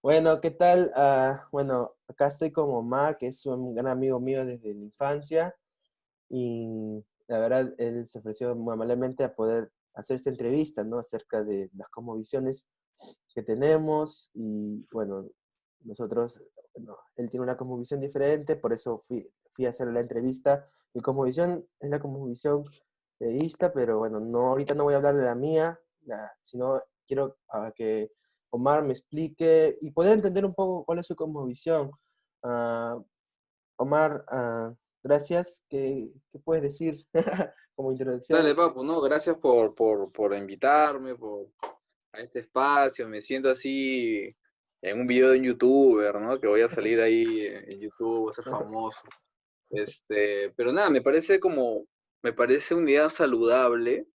Bueno, ¿qué tal? Bueno, acá estoy con Omar, que es un gran amigo mío desde la infancia, y la verdad, él se ofreció muy amablemente a poder hacer esta entrevista, ¿no? Acerca de las cosmovisiones que tenemos, y bueno, nosotros, bueno, él tiene una cosmovisión diferente, por eso fui a hacer la entrevista. Mi cosmovisión es la cosmovisión teísta, pero bueno, no, ahorita no voy a hablar de la mía, sino quiero que Omar me explique y poder entender un poco cuál es su cosmovisión. Ah, Omar, gracias. ¿Qué puedes decir como introducción? Dale, papu, no, gracias por invitarme, a este espacio. Me siento así en un video de un youtuber, ¿no? Que voy a salir ahí en YouTube, a ser famoso. Pero nada, me parece una idea saludable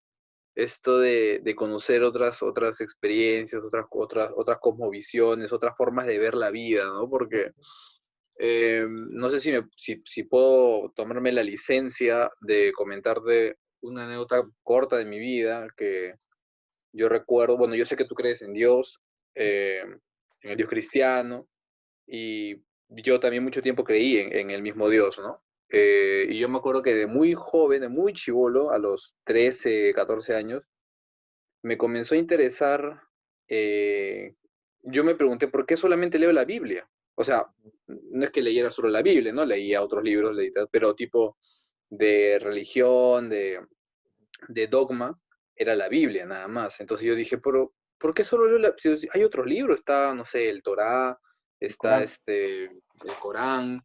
esto de conocer otras experiencias, otras cosmovisiones, otras formas de ver la vida, ¿no? Porque no sé si puedo tomarme la licencia de comentarte una anécdota corta de mi vida que yo recuerdo. Bueno, yo sé que tú crees en Dios, en el Dios cristiano, y yo también mucho tiempo creí en el mismo Dios, ¿no? Y yo me acuerdo que de muy joven, de muy chivolo, a los 13, 14 años, me comenzó a interesar. eh, yo me pregunté por qué solamente leo la Biblia. O sea, no es que leyera solo la Biblia, ¿no? Leía otros libros, pero tipo de religión, de dogma, era la Biblia nada más. Entonces yo dije, pero ¿por qué solo leo la Biblia? Si hay otros libros, está, no sé, el Torá, El está Corán. el Corán,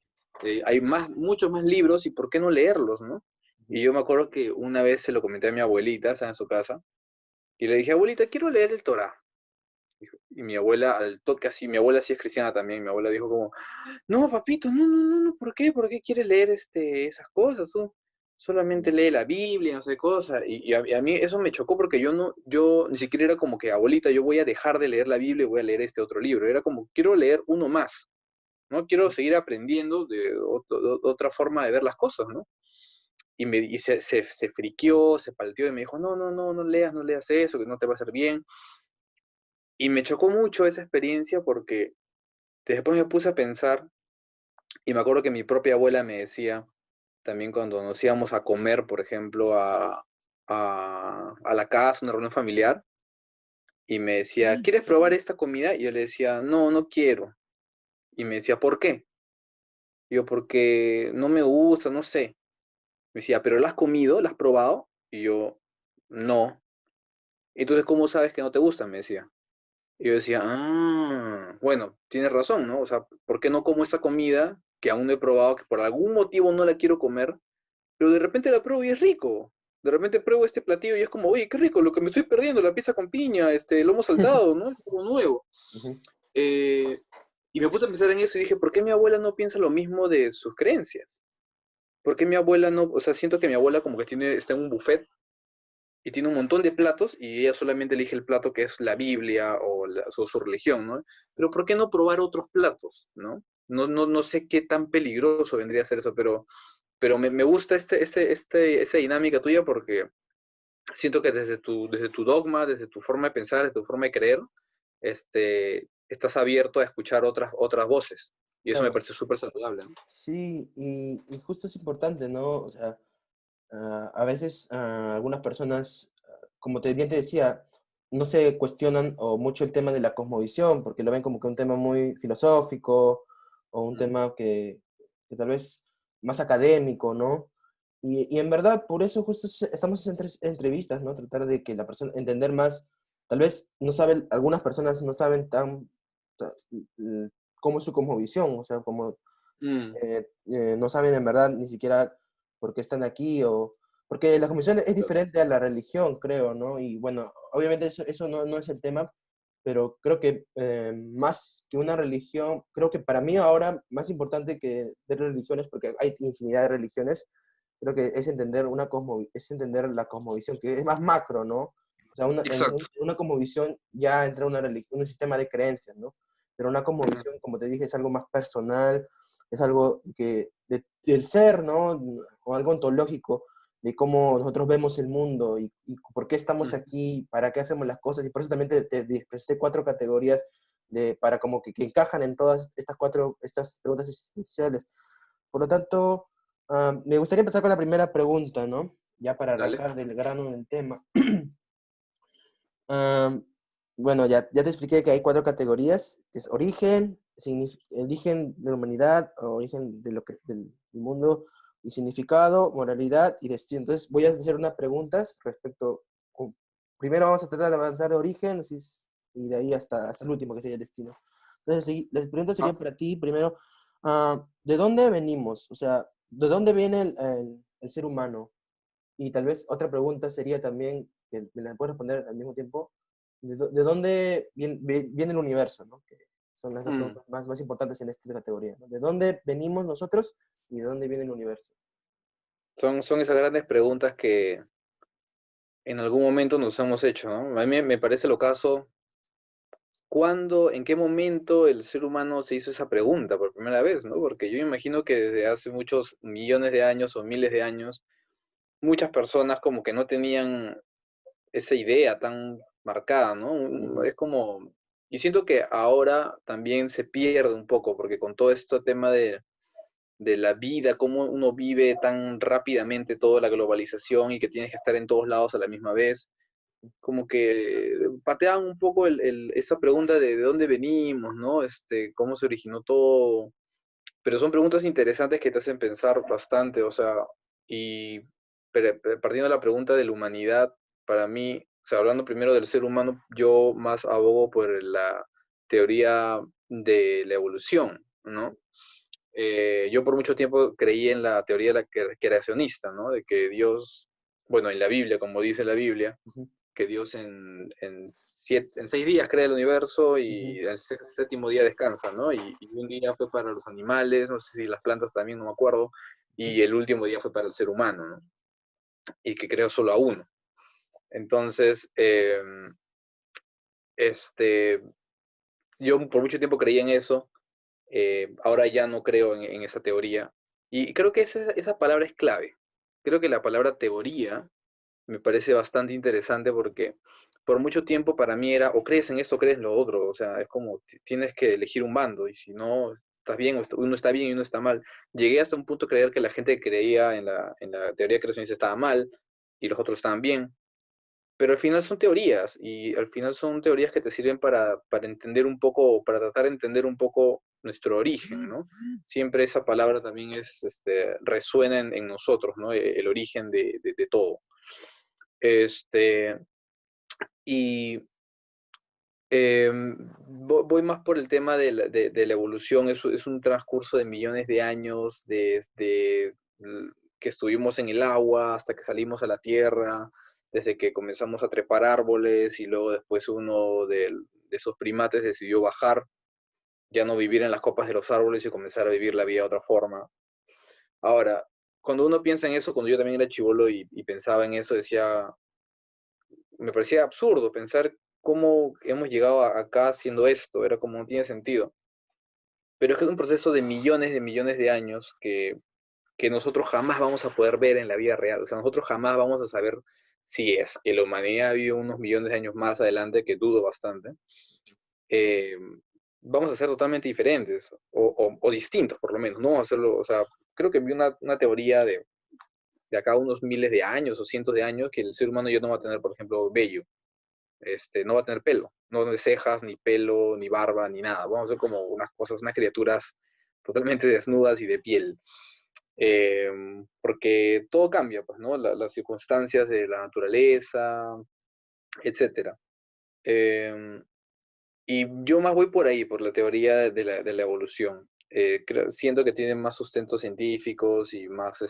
hay muchos más libros, y ¿por qué no leerlos, no? Ujú. Y yo me acuerdo que una vez se lo comenté a mi abuelita, estaba en su casa, y le dije, abuelita, quiero leer el Torá. Y mi abuela, al toque así, mi abuela sí es cristiana también, mi abuela dijo como, no, papito, no, no, no, no, ¿por qué? ¿Por qué quiere leer esas cosas? Tú solamente lee la Biblia, no sé cosas. Y a mí eso me chocó porque yo ni siquiera era como que, abuelita, yo voy a dejar de leer la Biblia y voy a leer este otro libro. Era como, quiero leer uno más, ¿no? Quiero seguir aprendiendo de otra forma de ver las cosas, ¿no? Y se friqueó, se palteó y me dijo, no, no, no, no leas eso, que no te va a hacer bien. Y me chocó mucho esa experiencia porque después me puse a pensar, y me acuerdo que mi propia abuela me decía, también cuando nos íbamos a comer, por ejemplo, a la casa, una reunión familiar, y me decía, ¿quieres probar esta comida? Y yo le decía, no, no quiero. Y me decía, ¿por qué? Y yo, porque no me gusta, no sé. Me decía, ¿pero la has comido? ¿La has probado? Y yo, no. Entonces, ¿cómo sabes que no te gusta? Me decía. Y yo decía, bueno, tienes razón, ¿no? O sea, ¿por qué no como esta comida que aún no he probado, que por algún motivo no la quiero comer, pero de repente la pruebo y es rico? De repente pruebo este platillo y es como, oye, qué rico, lo que me estoy perdiendo, la pizza con piña, lomo saltado, ¿no? Es algo nuevo. Ujú. Eh, y me puse a pensar en eso y dije, ¿por qué mi abuela no piensa lo mismo de sus creencias? ¿Por qué mi abuela no? O sea, siento que mi abuela como que está en un buffet y tiene un montón de platos y ella solamente elige el plato que es la Biblia o su religión, ¿no? Pero ¿por qué no probar otros platos, ¿no? No sé qué tan peligroso vendría a ser eso, pero me gusta esta dinámica tuya porque siento que desde tu dogma, desde tu forma de pensar, desde tu forma de creer, estás abierto a escuchar otras voces. Y eso me Claro. parece súper saludable, ¿no? Sí, y justo es importante, ¿no? O sea, a veces algunas personas, como bien te decía, no se cuestionan o mucho el tema de la cosmovisión, porque lo ven como que un tema muy filosófico o un Mm, tema que tal vez más académico, ¿no? Y en verdad, por eso justo estamos en entrevistas, ¿no? Tratar de que la persona, entender más, tal vez no saben, algunas personas no saben ta- l- cómo es su cosmovisión, o sea, como mm, no saben en verdad ni siquiera por qué están aquí o porque la conversión es claro. diferente a la religión, creo, ¿no? Y bueno, obviamente eso no es el tema, pero creo que más que una religión, creo que para mí ahora más importante que ver religiones, porque hay infinidad de religiones, creo que es entender es entender la cosmovisión, que es más macro, ¿no? O sea, Exacto. una cosmovisión ya entra un sistema de creencias, ¿no? Pero una Mm, cosmovisión, como te dije, es algo más personal, es algo del ser, ¿no? O algo ontológico, de cómo nosotros vemos el mundo y por qué estamos mm, aquí, para qué hacemos las cosas. Y por eso también te presenté cuatro categorías para como que encajan en todas estas preguntas existenciales. Por lo tanto, me gustaría empezar con la primera pregunta, ¿no? Ya para Dale. arrancar del grano del tema. Am, bueno, ya te expliqué que hay 4 categorías. Es origen, origen de la humanidad, origen de lo que, del mundo, y significado, moralidad y destino. Entonces, voy a hacer unas preguntas respecto. Primero vamos a tratar de avanzar de origen, y de ahí hasta el último, que sería el destino. Entonces, las preguntas Ah, serían para ti, primero, ¿de dónde venimos? O sea, ¿de dónde viene el ser humano? Y tal vez otra pregunta sería también, que me la puedes responder al mismo tiempo, ¿de dónde viene el universo? ¿No? Que son las dos mm. preguntas más importantes en esta categoría, ¿no? ¿De dónde venimos nosotros y de dónde viene el universo? Son esas grandes preguntas que en algún momento nos hemos hecho, ¿no? A mí me parece lo caso, ¿cuándo, en qué momento el ser humano se hizo esa pregunta por primera vez, ¿no? Porque yo imagino que desde hace muchos millones de años o miles de años, muchas personas como que no tenían esa idea tan marcada, ¿no? Ujú, Es como, y siento que ahora también se pierde un poco, porque con todo este tema de la vida, cómo uno vive tan rápidamente toda la globalización y que tienes que estar en todos lados a la misma vez, como que patean un poco esa pregunta de dónde venimos, ¿no? Cómo se originó todo, pero son preguntas interesantes que te hacen pensar bastante, o sea, y partiendo de la pregunta de la humanidad, para mí, o sea, hablando primero del ser humano, yo más abogo por la teoría de la evolución, ¿no? Yo por mucho tiempo creí en la teoría de la creacionista, ¿no? De que Dios, bueno, en la Biblia, como dice la Biblia, ujú, que Dios en 6 días crea el universo ujú, y el séptimo día descansa, ¿no? Y un día fue para los animales, no sé si las plantas también, no me acuerdo, ujú. y el último día fue para el ser humano, ¿no? Y que creó solo a uno. Entonces, este, yo por mucho tiempo creí en eso, ahora ya no creo en esa teoría. Y creo que esa palabra es clave. Creo que la palabra teoría me parece bastante interesante porque por mucho tiempo para mí era o crees en esto o crees en lo otro, o sea, es como tienes que elegir un bando y si no estás bien, uno está bien y uno está mal. Llegué hasta un punto de creer que la gente que creía en la teoría creacionista estaba mal y los otros estaban bien, pero al final son teorías y al final son teorías que te sirven para entender un poco, para tratar de entender un poco nuestro origen, ¿no? Siempre esa palabra también resuena en nosotros, ¿no? El origen de todo. Este, y voy más por el tema de la evolución, es un transcurso de millones de años, desde que estuvimos en el agua hasta que salimos a la tierra, desde que comenzamos a trepar árboles y luego después uno de esos primates decidió bajar, ya no vivir en las copas de los árboles y comenzar a vivir la vida de otra forma. Ahora, cuando uno piensa en eso, cuando yo también era chivolo y pensaba en eso, decía, me parecía absurdo pensar cómo hemos llegado acá haciendo esto, era como no tiene sentido. Pero es que es un proceso de millones de años que nosotros jamás vamos a poder ver en la vida real. O sea, nosotros jamás vamos a saber si es que la humanidad vive unos millones de años más adelante, que dudo bastante. eh, Vamos a ser totalmente diferentes o distintos, por lo menos. No vamos a hacerlo, o sea, creo que vi una teoría de acá a unos miles de años o cientos de años que el ser humano ya no va a tener, por ejemplo, vello. No va a tener pelo, no de cejas, ni pelo, ni barba, ni nada. Vamos a ser como unas cosas, unas criaturas totalmente desnudas y de piel. Eh, Porque todo cambia, pues, ¿no? Las circunstancias de la naturaleza, etcétera. Eh, y yo más voy por ahí, por la teoría de la evolución. Siento que tiene más sustentos científicos y más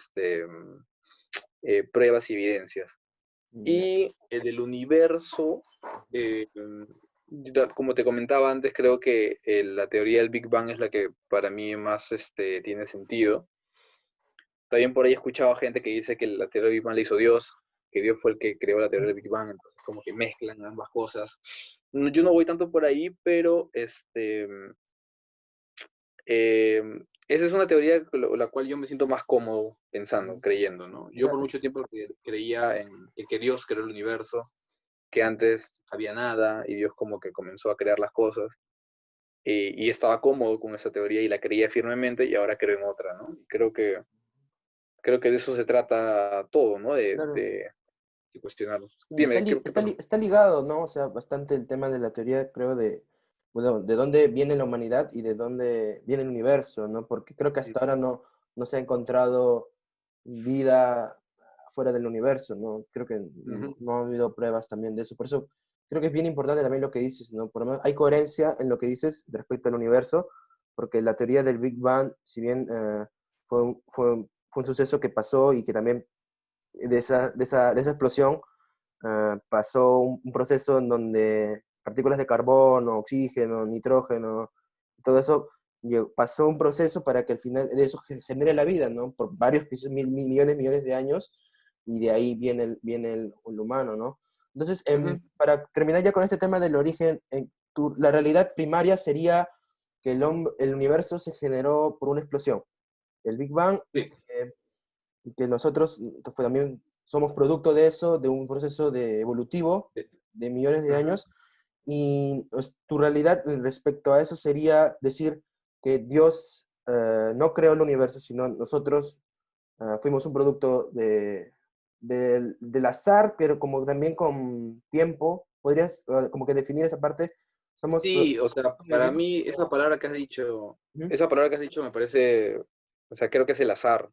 pruebas y evidencias. Ya. Y del universo, eh, como te comentaba antes, creo que la teoría del Big Bang es la que para mí más tiene sentido. También por ahí he escuchado a gente que dice que la teoría del Big Bang la hizo Dios, que Dios fue el que creó la teoría del Big Bang, entonces como que mezclan ambas cosas. Yo no voy tanto por ahí, pero eh, esa es una teoría con la cual yo me siento más cómodo pensando, Ujú. creyendo, ¿no? O Yo sea, por mucho tiempo creía en que Dios creó el universo, que antes había nada y Dios como que comenzó a crear las cosas. y estaba cómodo con esa teoría y la creía firmemente y ahora creo en otra, ¿no? Y creo que de eso se trata todo, ¿no? Claro. De cuestionarlo. Y Dime, ¿qué pasó? está ligado, ¿no? O sea, bastante el tema de la teoría, creo, bueno, de dónde viene la humanidad y de dónde viene el universo, ¿no? Porque creo que hasta ahora no se ha encontrado vida fuera del universo, ¿no? Creo que Ujú, no ha habido pruebas también de eso. Por eso creo que es bien importante también lo que dices, ¿no? Por lo menos hay coherencia en lo que dices respecto al universo, porque la teoría del Big Bang, si bien fue un suceso que pasó y que también de esa explosión pasó un proceso en donde partículas de carbono, oxígeno, nitrógeno, todo eso pasó un proceso para que al final de eso genere la vida, ¿no? Por varios quizás millones de años, y de ahí viene el humano, ¿no? Entonces, ujú. para terminar ya con este tema del origen, la realidad primaria sería que el universo se generó por una explosión, el Big Bang, y Sí. que nosotros también somos producto de eso, de un proceso evolutivo Sí. de millones de Ujú. años, y pues, tu realidad respecto a eso sería decir que Dios no creó el universo, sino nosotros fuimos un producto del azar, pero como también con tiempo, podrías como que definir esa parte, somos Sí, o sea, producto de para Dios. mí Ujú, esa palabra que has dicho me parece, o sea, creo que es el azar.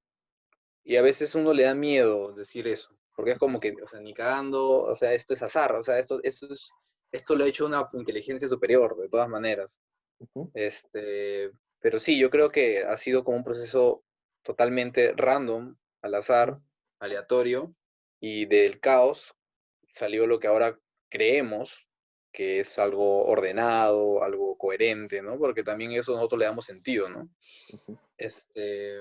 Y a veces uno le da miedo decir eso, porque es como que, o sea, ni cagando, o sea, esto es azar, o sea, esto lo ha hecho una inteligencia superior, de todas maneras. ujú, Pero sí, yo creo que ha sido como un proceso totalmente random, al azar, ujú, aleatorio, y del caos salió lo que ahora creemos que es algo ordenado, algo coherente, ¿no? Porque también eso nosotros le damos sentido, ¿no? ujú. Este,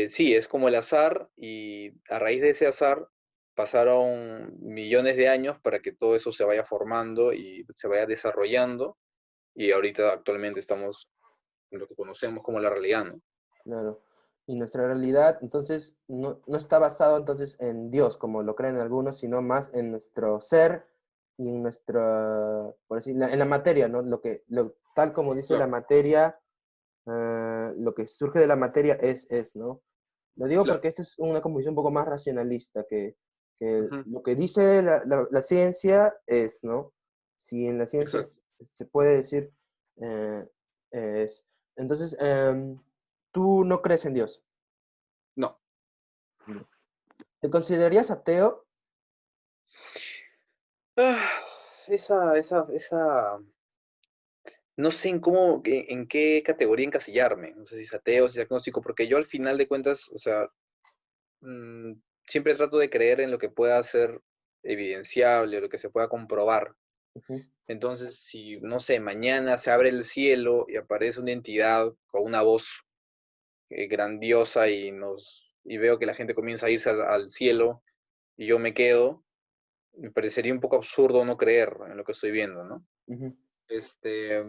sí, es como el azar y a raíz de ese azar pasaron millones de años para que todo eso se vaya formando y se vaya desarrollando y ahorita actualmente estamos en lo que conocemos como la realidad, ¿no? Claro. Y nuestra realidad, entonces, no está basado entonces en Dios, como lo creen algunos, sino más en nuestro ser y en nuestra, por decir, en la materia, ¿no? Tal como dice la Claro, materia, lo que surge de la materia es, ¿no? Lo digo claro. porque esta es una composición un poco más racionalista, que Ujú, lo que dice la ciencia es, ¿no? Si en la ciencia exacto. se puede decir, eh, es. Entonces, tú no crees en Dios. No. ¿Te considerarías ateo? Ah, esa, no sé en qué categoría encasillarme. No sé si es ateo, si es agnóstico, porque yo al final de cuentas, o sea, mm, siempre trato de creer en lo que pueda ser evidenciable, lo que se pueda comprobar. Ujú, Entonces, si, no sé, mañana se abre el cielo y aparece una entidad con una voz grandiosa y veo que la gente comienza a irse al cielo y yo me quedo, me parecería un poco absurdo no creer en lo que estoy viendo, ¿no? ujú, Este,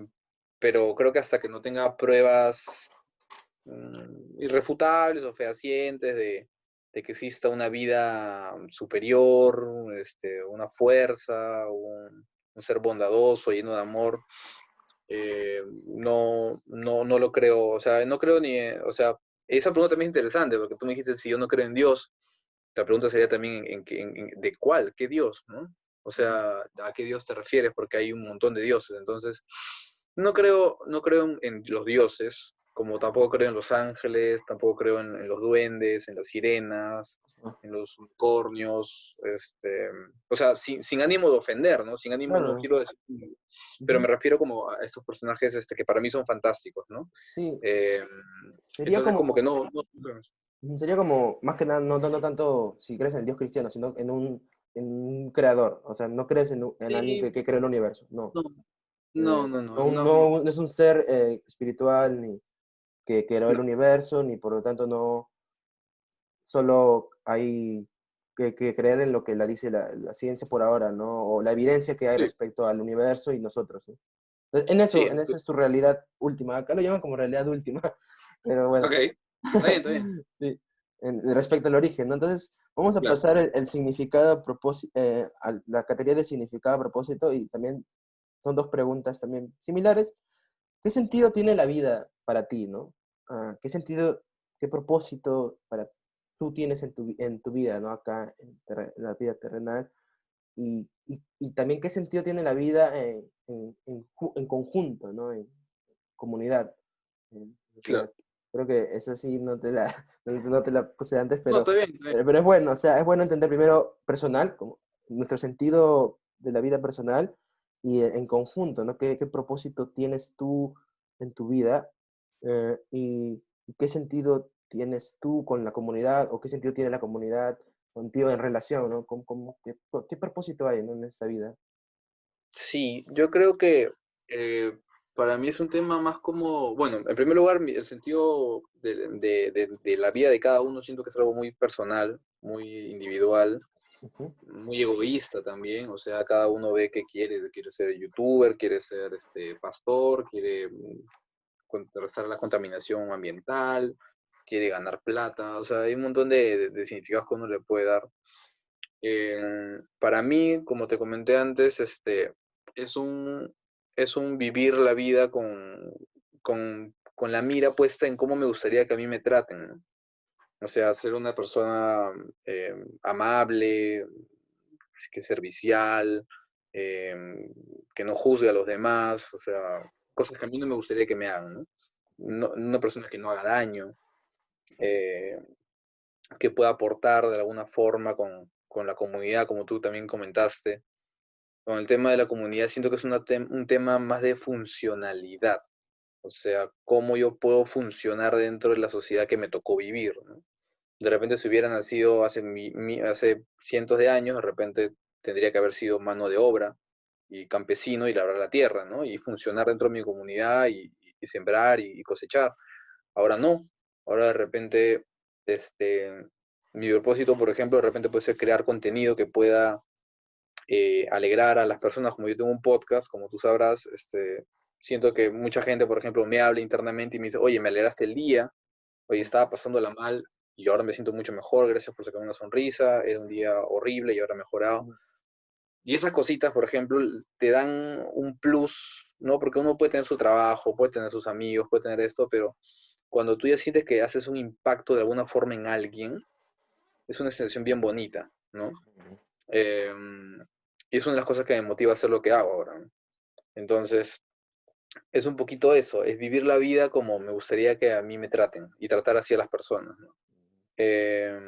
pero creo que hasta que no tenga pruebas irrefutables o fehacientes de que exista una vida superior, una fuerza, un ser bondadoso, lleno de amor, no lo creo, o sea, no creo ni, o sea, esa pregunta también es interesante, porque tú me dijiste, si yo no creo en Dios, la pregunta sería también de cuál, qué Dios, ¿no? O ujú. sea, ¿a qué Dios te refieres? Porque hay un montón de dioses. Entonces, no creo en los dioses, como tampoco creo en los ángeles, tampoco creo en los duendes, en las sirenas, Ah, en los unicornios, o sea, sin ánimo de ofender, ¿no? Sin ánimo, no claro. quiero decir, pero Ujú. me refiero como a estos personajes que para mí son fantásticos, ¿no? Sí, Eh, sería entonces, como, como que no. sería como, más que nada, no tanto si crees en el Dios cristiano, sino en un creador. O sea, no crees en alguien Sí, que creó el universo. No. no, no, no, no, No, no es un ser espiritual ni que creó el no. universo, ni por lo tanto no solo hay que creer en lo que la dice la ciencia por ahora, ¿no? O la evidencia que hay Sí, respecto al universo y nosotros, ¿no? Entonces, sí, en eso es tu realidad última. Acá lo llaman como realidad última, pero bueno, ok, está bien, está bien. sí, respecto al origen, ¿no? Entonces, vamos a Claro. pasar el significado a propósito, a la categoría de significado a propósito y también son dos preguntas también similares. ¿Qué sentido tiene la vida para ti, no? ¿Qué sentido, qué propósito para tú tienes en tu vida, ¿no? Acá en la vida terrenal. Y también qué sentido tiene la vida en conjunto, ¿no? En comunidad. O sea, Claro. creo que eso sí no te la puse antes, No, está bien, está bien. pero es bueno, o sea, es bueno entender primero personal, como nuestro sentido de la vida personal y en conjunto, ¿no? ¿Qué propósito tienes tú en tu vida? Y qué sentido tienes tú con la comunidad o qué sentido tiene la comunidad contigo en relación, ¿no? ¿Qué propósito hay, ¿no? En esta vida? Sí, yo creo que eh, para mí es un tema más como, bueno, en primer lugar, el sentido de la vida de cada uno siento que es algo muy personal, muy individual, Ujú, muy egoísta también, o sea, cada uno ve que quiere ser youtuber, quiere ser pastor, quiere contrarrestar la contaminación ambiental, quiere ganar plata, o sea, hay un montón de significados que uno le puede dar. Para mí, como te comenté antes, es un, es un vivir la vida con la mira puesta en cómo me gustaría que a mí me traten, ¿no? O sea, ser una persona amable, que servicial, que no juzgue a los demás, o sea, cosas que a mí no me gustaría que me hagan, ¿no? Una persona que no haga daño, eh, que pueda aportar de alguna forma con la comunidad, como tú también comentaste. Con el tema de la comunidad siento que es un tema más de funcionalidad, o sea, cómo yo puedo funcionar dentro de la sociedad que me tocó vivir, ¿no? De repente si hubiera nacido hace cientos de años, de repente tendría que haber sido mano de obra y campesino y labrar la tierra, ¿no? Y funcionar dentro de mi comunidad y sembrar y cosechar. Ahora no, ahora de repente, este, mi propósito, por ejemplo, de repente puede ser crear contenido que pueda alegrar a las personas, como yo tengo un podcast, como tú sabrás, siento que mucha gente, por ejemplo, me habla internamente y me dice, oye, me alegraste el día, oye, estaba pasándola mal y ahora me siento mucho mejor, gracias por sacarme una sonrisa, era un día horrible y ahora he mejorado. ujú, Y esas cositas, por ejemplo, te dan un plus, ¿no? Porque uno puede tener su trabajo, puede tener sus amigos, puede tener esto, pero cuando tú ya sientes que haces un impacto de alguna forma en alguien, es una sensación bien bonita, ¿no? Eh, y es una de las cosas que me motiva a hacer lo que hago ahora, ¿no? Entonces, es un poquito eso, es vivir la vida como me gustaría que a mí me traten y tratar así a las personas, ¿no? Eh,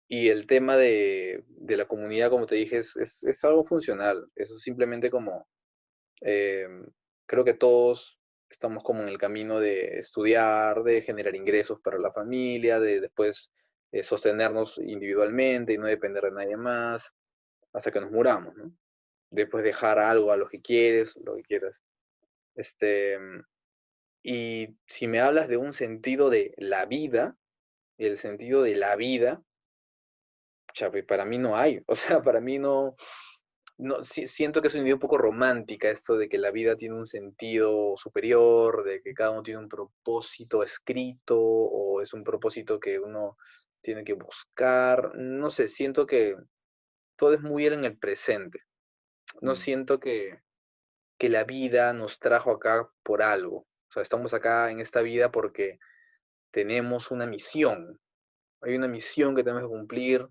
y el tema de la comunidad, como te dije, es algo funcional. Eso simplemente como, eh, creo que todos estamos como en el camino de estudiar, de generar ingresos para la familia, de después sostenernos individualmente y no depender de nadie más hasta que nos muramos, ¿no? Después dejar algo a los que quieres, lo que quieras. Este, y si me hablas de un sentido de la vida, el sentido de la vida, chape, para mí no hay. O sea, para mí no, siento que es una idea un poco romántica esto de que la vida tiene un sentido superior, de que cada uno tiene un propósito escrito o es un propósito que uno tiene que buscar. No sé, siento que todo es muy en el presente. No mm, siento que la vida nos trajo acá por algo. O sea, estamos acá en esta vida porque tenemos una misión. Hay una misión que tenemos que cumplir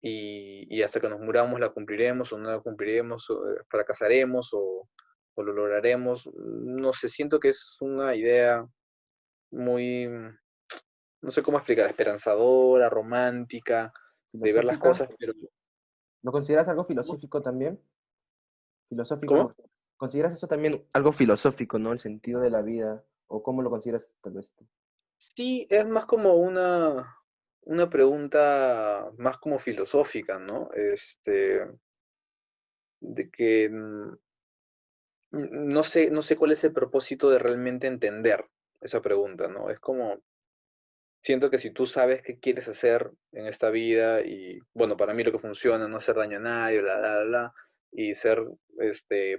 y hasta que nos muramos la cumpliremos o no la cumpliremos, o, fracasaremos o lo lograremos. No sé, siento que es una idea muy, no sé cómo explicar, esperanzadora, romántica, de ver las ¿Filosófica? cosas, pero ¿Lo consideras algo ¿cómo? filosófico también? Filosófico, ¿Cómo? ¿consideras eso también algo filosófico, ¿no? El sentido de la vida, o cómo lo consideras tal vez tú? Sí, es más como una pregunta más como filosófica, ¿no? De que no sé cuál es el propósito de realmente entender esa pregunta, ¿no? Es como, siento que si tú sabes qué quieres hacer en esta vida y, bueno, para mí lo que funciona, no hacer daño a nadie, bla, bla, bla, bla, y ser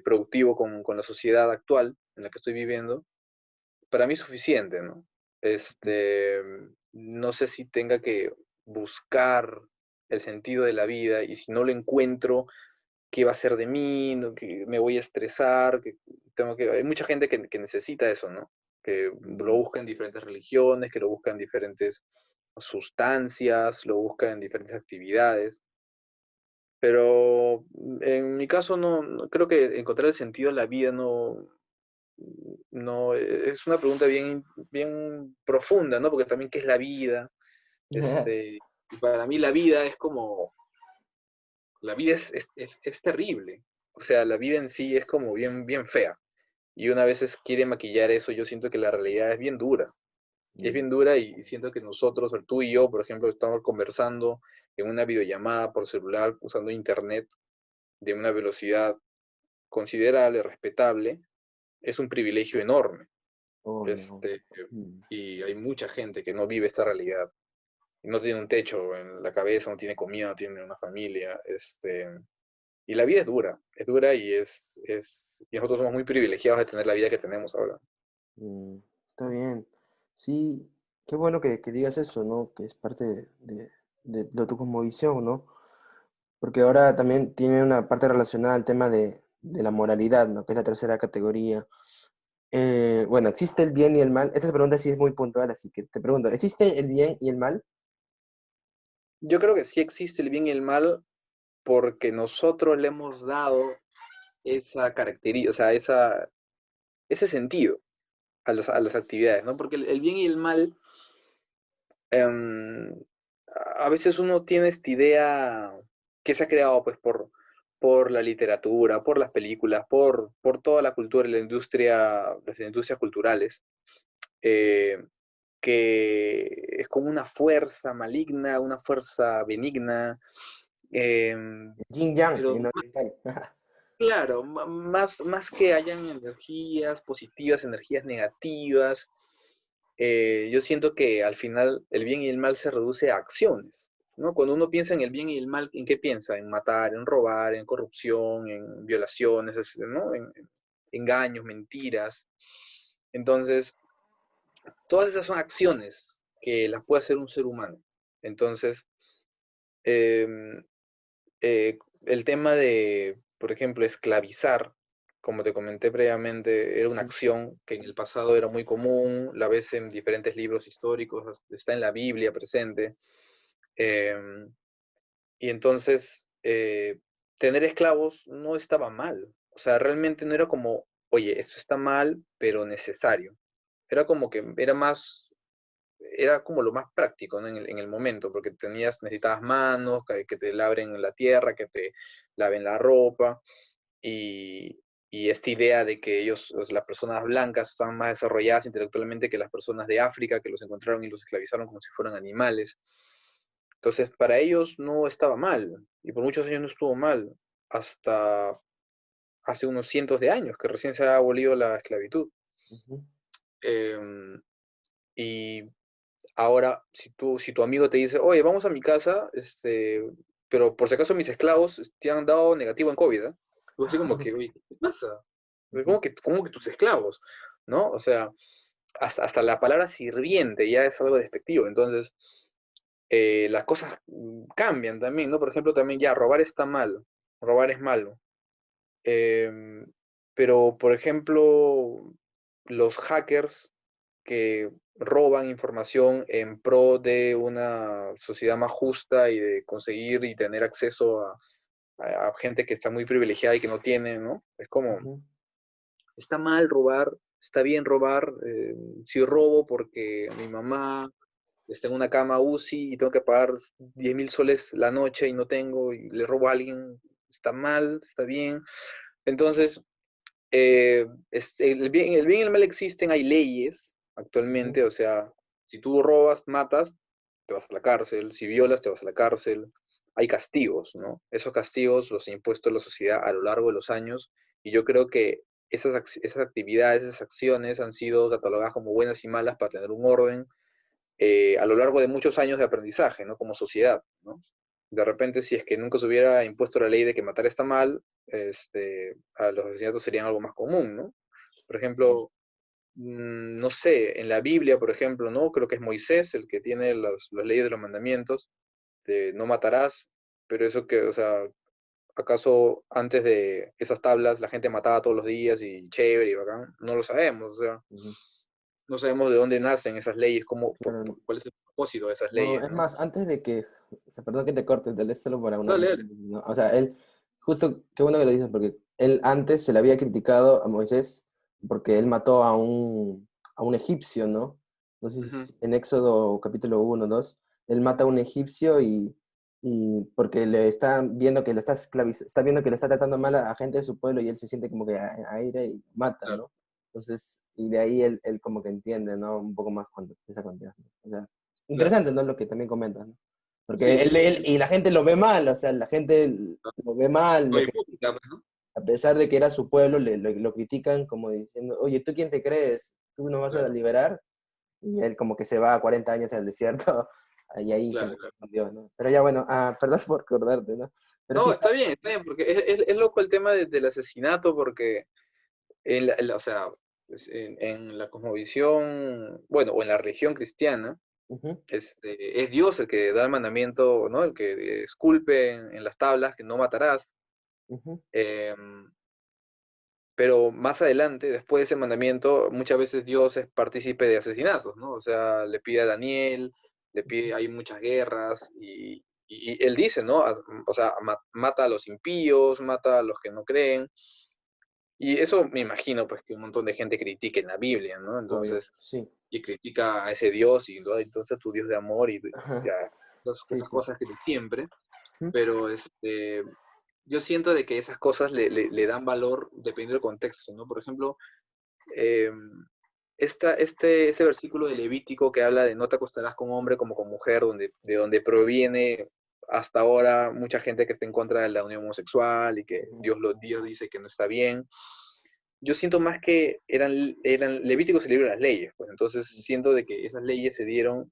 productivo con la sociedad actual en la que estoy viviendo, para mí es suficiente, ¿no? No sé si tenga que buscar el sentido de la vida y si no lo encuentro, qué va a ser de mí, ¿no? Que me voy a estresar, que hay mucha gente que necesita eso, ¿no? Que lo Mm. busca en diferentes religiones, que lo busca en diferentes sustancias, lo busca en diferentes actividades. Pero en mi caso creo que encontrar el sentido en la vida no es una pregunta bien profunda, ¿no? Porque también qué es la vida, y para mí la vida es como, la vida es terrible. O sea, la vida en sí es como bien fea. Y una vez quiere maquillar eso, yo siento que la realidad es bien dura. Es Mm. bien dura y siento que nosotros, tú y yo, por ejemplo, estamos conversando en una videollamada por celular usando internet de una velocidad considerable, respetable, es un privilegio enorme. Obvio. Este, Mm. y hay mucha gente que no vive esta realidad. Y no tiene un techo en la cabeza, no tiene comida, no tiene una familia. Y la vida es dura y nosotros somos muy privilegiados de tener la vida que tenemos ahora. Mm, está bien. Sí, qué bueno que digas eso, ¿no? Que es parte de tu cosmovisión, ¿no? Porque ahora también tiene una parte relacionada al tema de la moralidad, ¿no? Que es la tercera categoría. Bueno, ¿existe el bien y el mal? Esta pregunta sí es muy puntual, así que te pregunto, ¿existe el bien y el mal? Yo creo que sí existe el bien y el mal porque nosotros le hemos dado esa característica, o sea, ese sentido a las actividades, ¿no? Porque el bien y el mal, em, a veces uno tiene esta idea que se ha creado pues por la literatura, por las películas, por toda la cultura y las industrias culturales, eh, que es como una fuerza maligna, una fuerza benigna, em, El yin yang pero en oriental. claro, más que hayan energías positivas, energías negativas, yo siento que al final el bien y el mal se reduce a acciones, ¿no? Cuando uno piensa en el bien y el mal, ¿en qué piensa? En matar, en robar, en corrupción, en violaciones, ¿no? En engaños, mentiras. Entonces, todas esas son acciones que las puede hacer un ser humano. Entonces, em, el tema de, por ejemplo, esclavizar, como te comenté previamente, era una acción que en el pasado era muy común, la ves en diferentes libros históricos, está en la Biblia presente. eh, y entonces, tener esclavos no estaba mal. O sea, realmente no era como, oye, esto está mal, pero necesario. Era como que era como lo más práctico, ¿no? En el momento, porque necesitabas manos, que te labren la tierra, que te laven la ropa, y, y esta idea de que las personas blancas, estaban más desarrolladas intelectualmente que las personas de África, que los encontraron y los esclavizaron como si fueran animales. Entonces, para ellos no estaba mal, y por muchos años no estuvo mal, hasta hace unos cientos de años, que recién se ha abolido la esclavitud. Ujú. Em, y Ahora, si tu amigo te dice, oye, vamos a mi casa, pero por si acaso mis esclavos te han dado negativo en COVID, ¿eh? Tú así como que, oye, ¿qué pasa? Ujú. ¿Cómo que tus esclavos? ¿No? O sea, hasta la palabra sirviente ya es algo despectivo. Entonces, las cosas cambian también, ¿no? Por ejemplo, también ya, robar está mal, robar es malo. Em, pero, por ejemplo, los hackers que roban información en pro de una sociedad más justa y de conseguir y tener acceso a gente que está muy privilegiada y que no tiene, ¿no? Es como, Ujú. está mal robar, está bien robar, si robo porque mi mamá está en una cama UCI y tengo que pagar 10.000 soles la noche y no tengo, y le robo a alguien, está mal, está bien. Entonces, el bien y el mal existen, hay leyes Ujú. actualmente, o sea, si tú robas, matas, te vas a la cárcel, si violas, te vas a la cárcel, hay castigos, ¿no? Esos castigos los ha impuesto la sociedad a lo largo de los años, y yo creo que esas actividades, esas acciones han sido catalogadas como buenas y malas para tener un orden a lo largo de muchos años de aprendizaje, ¿no? Como sociedad, ¿no? De repente, si es que nunca se hubiera impuesto la ley de que matar está mal, a los asesinatos serían algo más común, ¿no? Por Sí. ejemplo, no sé, en la Biblia, por ejemplo, ¿no? Creo que es Moisés el que tiene las leyes de los mandamientos de no matarás, pero eso que, o sea, ¿Acaso antes de esas tablas la gente mataba todos los días y chévere y bacán? No lo sabemos, o sea, Ujú. no sabemos de dónde nacen esas leyes, Claro, cuál es el propósito de esas no, leyes, es ¿no? más, antes de que, o sea, perdón que te corte, tal vez solo para Dale, dale. ¿no? O sea, él, justo, qué bueno que lo dices, porque él antes se le había criticado a Moisés porque él mató a un egipcio, ¿no? No sé si Ujú, en Éxodo capítulo 1 2 él mata a un egipcio y porque le está viendo que lo está está viendo que le está tratando mal a gente de su pueblo y él se siente como que aire y mata, claro. ¿no? Entonces, y de ahí él como que entiende, ¿no? Un poco más cuando empieza a contar, ¿no? O sea, Claro. interesante, ¿no? Lo que también comentas, ¿no? Porque Sí, sí. y la gente lo ve mal, o sea, la gente lo ve mal, Como hipócrita, pues, ¿no? a pesar de que era su pueblo, lo critican como diciendo, oye, ¿tú quién te crees? ¿Tú nos vas a Claro, liberar? Y él como que se va a 40 años al desierto, y ahí se claro, encuentra claro. con Dios, ¿no? Pero ya bueno, perdón por acordarte, ¿no? Pero sí No, está, está bien, porque es loco el tema del asesinato, porque, o sea, en la cosmovisión, bueno, o en la religión cristiana, ujú, es Dios el que da el mandamiento, ¿no? El que esculpe en las tablas que no matarás. ujú, em, pero más adelante, después de ese mandamiento, muchas veces Dios es partícipe de asesinatos, ¿no? O sea, le pide a Daniel, le pide, hay muchas guerras y él dice, ¿no? O sea, mata a los impíos, mata a los que no creen. Y eso me imagino, pues, que un montón de gente critique en la Biblia, ¿no? obvio, Entonces, sí. y critica a ese Dios y ¿no? Entonces tu Dios de amor y Ajá, ya, sí, esas sí. cosas que de siempre, Ujú, pero yo siento de que esas cosas le dan valor dependiendo del contexto, ¿no? Por ejemplo, eh, este versículo de Levítico que habla de no te acostarás con hombre como con mujer, de donde proviene hasta ahora mucha gente que está en contra de la unión homosexual y que ujú, Dios dice que no está bien. Yo siento más que Levítico se libra las leyes, pues entonces siento de que esas leyes se dieron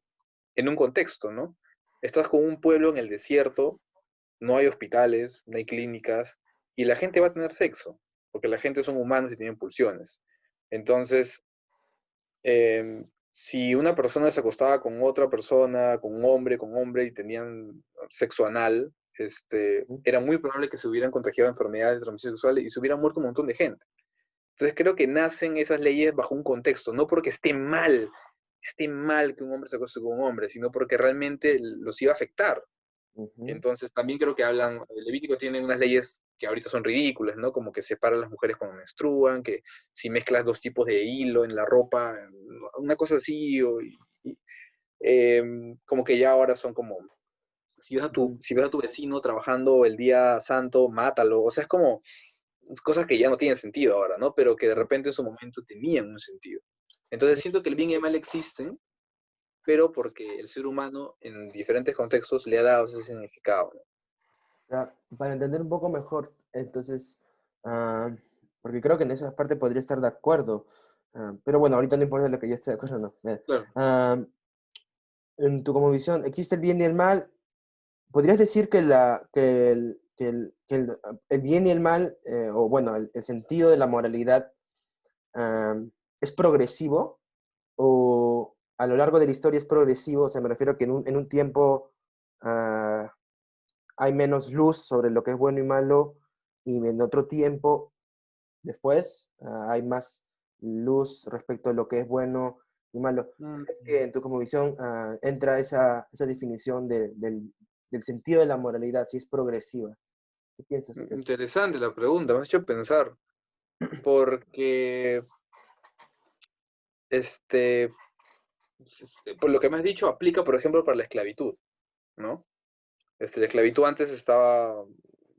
en un contexto, ¿no? Estás con un pueblo en el desierto, no hay hospitales, no hay clínicas, y la gente va a tener sexo, porque la gente son humanos y tienen pulsiones. Entonces, si una persona se acostaba con otra persona, con hombre, y tenían sexo anal, ujú, era muy probable que se hubieran contagiado de enfermedades de transmisión sexual y se hubiera muerto un montón de gente. Entonces creo que nacen esas leyes bajo un contexto, no porque esté mal que un hombre se acueste con un hombre, sino porque realmente los iba a afectar. ujú. Entonces también creo que el Levítico tiene unas leyes que ahorita son ridículas, ¿no? Como que separa a las mujeres cuando menstruan, que si mezclas dos tipos de hilo en la ropa, una cosa así, como que ya ahora son como, Ujú. si ves a tu vecino trabajando el día santo, mátalo, o sea, es como cosas que ya no tienen sentido ahora, ¿no? Pero que de repente en su momento tenían un sentido. Sí. Entonces siento que el bien y el mal existen, pero porque el ser humano en diferentes contextos le ha dado ese significado, ¿no? O sea, para entender un poco mejor, entonces, ah, porque creo que en esa parte podría estar de acuerdo, pero bueno, ahorita no importa lo que yo esté de acuerdo o no. Mira, Claro. ah, en tu como visión, ¿existe el bien y el mal? ¿Podrías decir que, el bien y el mal, o bueno, el sentido de la moralidad, ah, es progresivo? ¿O a lo largo de la historia es progresivo? O sea, me refiero a que en un tiempo ah, hay menos luz sobre lo que es bueno y malo, y en otro tiempo después hay más luz respecto a lo que es bueno y malo. Mm, ¿Crees que en tu cosmovisión entra esa definición del sentido de la moralidad, si es progresiva? ¿Qué piensas de eso? Interesante la pregunta, me has hecho pensar, porque este, por lo que me has dicho, aplica, por ejemplo, para la esclavitud, ¿no? La esclavitud antes estaba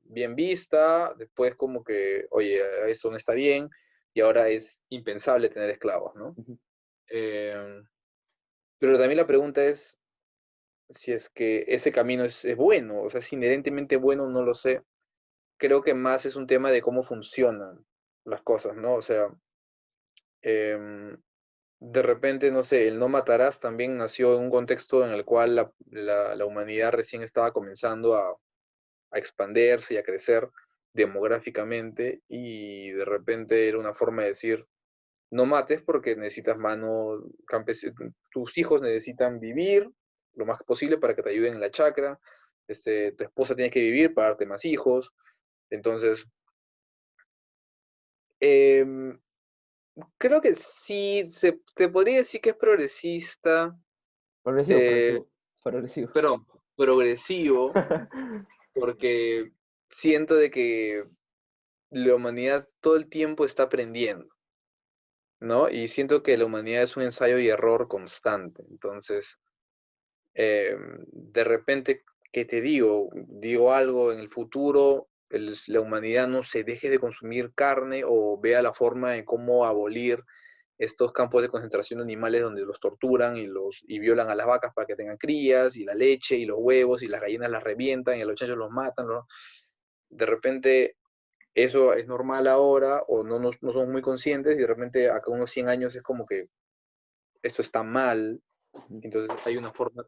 bien vista, después como que, oye, eso no está bien, y ahora es impensable tener esclavos, ¿no? Ujú, Eh, pero también la pregunta es si es que ese camino es bueno, o sea, es inherentemente bueno, no lo sé. Creo que más es un tema de cómo funcionan las cosas, ¿no? O sea, em, de repente, no sé, el no matarás también nació en un contexto en el cual la humanidad recién estaba comenzando a expandirse y a crecer demográficamente y de repente era una forma de decir, no mates porque necesitas mano campesina, tus hijos necesitan vivir lo más posible para que te ayuden en la chacra, tu esposa tiene que vivir para darte más hijos, Entonces, em, creo que sí, se podría decir que es progresista, Progresivo, eh, progresivo, progresivo. perdón, progresivo, porque siento de que la humanidad todo el tiempo está aprendiendo, ¿no? Y siento que la humanidad es un ensayo y error constante. Entonces, de repente, ¿qué te digo? Digo algo en el futuro, la humanidad no se deje de consumir carne o vea la forma de cómo abolir estos campos de concentración de animales donde los torturan y violan a las vacas para que tengan crías, y la leche, y los huevos, y las gallinas las revientan, y a los chanchos los matan, ¿no? De repente eso es normal ahora, o no somos muy conscientes, y de repente acá unos 100 años es como que esto está mal, entonces hay una forma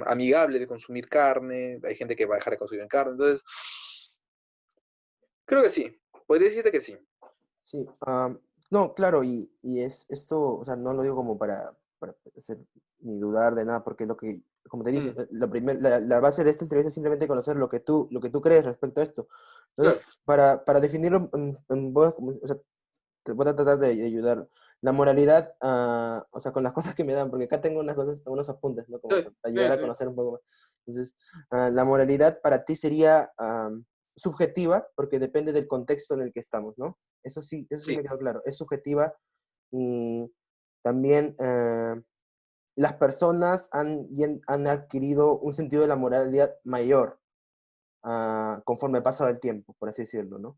amigable de consumir carne, hay gente que va a dejar de consumir carne, entonces creo que sí, podría decirte que sí. Sí, no, claro, y es esto, o sea, no lo digo como para hacer ni dudar de nada, porque lo que, como te dije, Mm, la base de esta entrevista es simplemente conocer lo que tú crees respecto a esto. claro, Entonces, para definirlo, o sea, te voy a tratar de ayudar. La moralidad, o sea, con las cosas que me dan, porque acá tengo unas cosas, unos apuntes, ¿no? Como sí, para ayudar sí, a sí, conocer un poco más. Entonces, la moralidad para ti sería subjetiva, porque depende del contexto en el que estamos, ¿no? Eso sí sí, me quedó claro. Es subjetiva y también las personas han adquirido un sentido de la moralidad mayor conforme pasa el tiempo, por así decirlo, ¿no?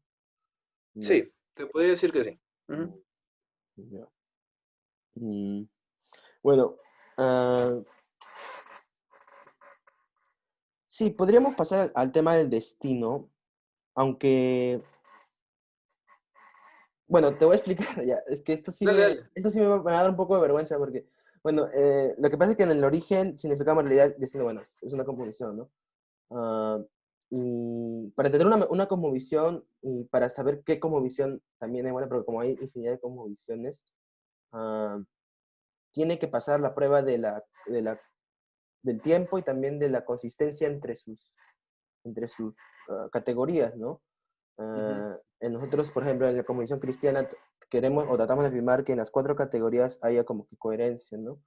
Ya. sí, te podría decir que sí. Ujú. Ya. Mm, Bueno, ah, sí, podríamos pasar al tema del destino, aunque, bueno, te voy a explicar ya, es que Dale, dale. esto sí me va a dar un poco de vergüenza porque, bueno, lo que pasa es que en el origen significaba en realidad destino, bueno, es una composición, ¿no? Ah, y para entender una cosmovisión y para saber qué cosmovisión también es buena, pero como hay infinidad de cosmovisiones, ah, tiene que pasar la prueba del tiempo y también de la consistencia entre sus categorías, ¿no? Ujú, En nosotros, por ejemplo, en la Convención Cristiana queremos o tratamos de afirmar que en las cuatro categorías haya como que coherencia, ¿no?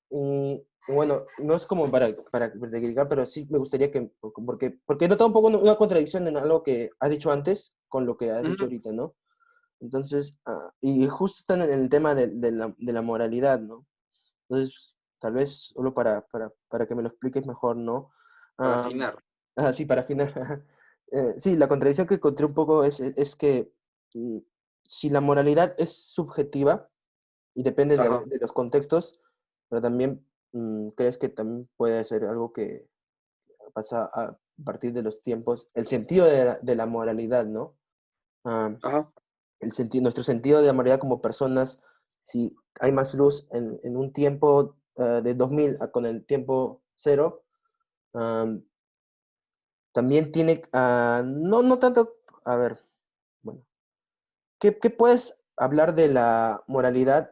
Y bueno, no es como para criticar, pero sí me gustaría que, porque he notado un poco una contradicción en algo que has dicho antes con lo que has dicho ujú. ahorita, ¿no? Entonces, y justo está en el tema de la moralidad, ¿no? Entonces, tal vez solo para que me lo expliques mejor, ¿no? Para Ah, afinar. sí, para afinar. Sí, la contradicción que encontré un poco es que mm, si la moralidad es subjetiva y depende Ajá. de los contextos, pero también crees que también puede ser algo que pasa a partir de los tiempos, el sentido de la moralidad, ¿no? Ah, Ajá. nuestro sentido de la moralidad como personas, si hay más luz en un tiempo de 2000 con el tiempo cero, ah, también tiene, no tanto, a ver, bueno, ¿qué puedes hablar de la moralidad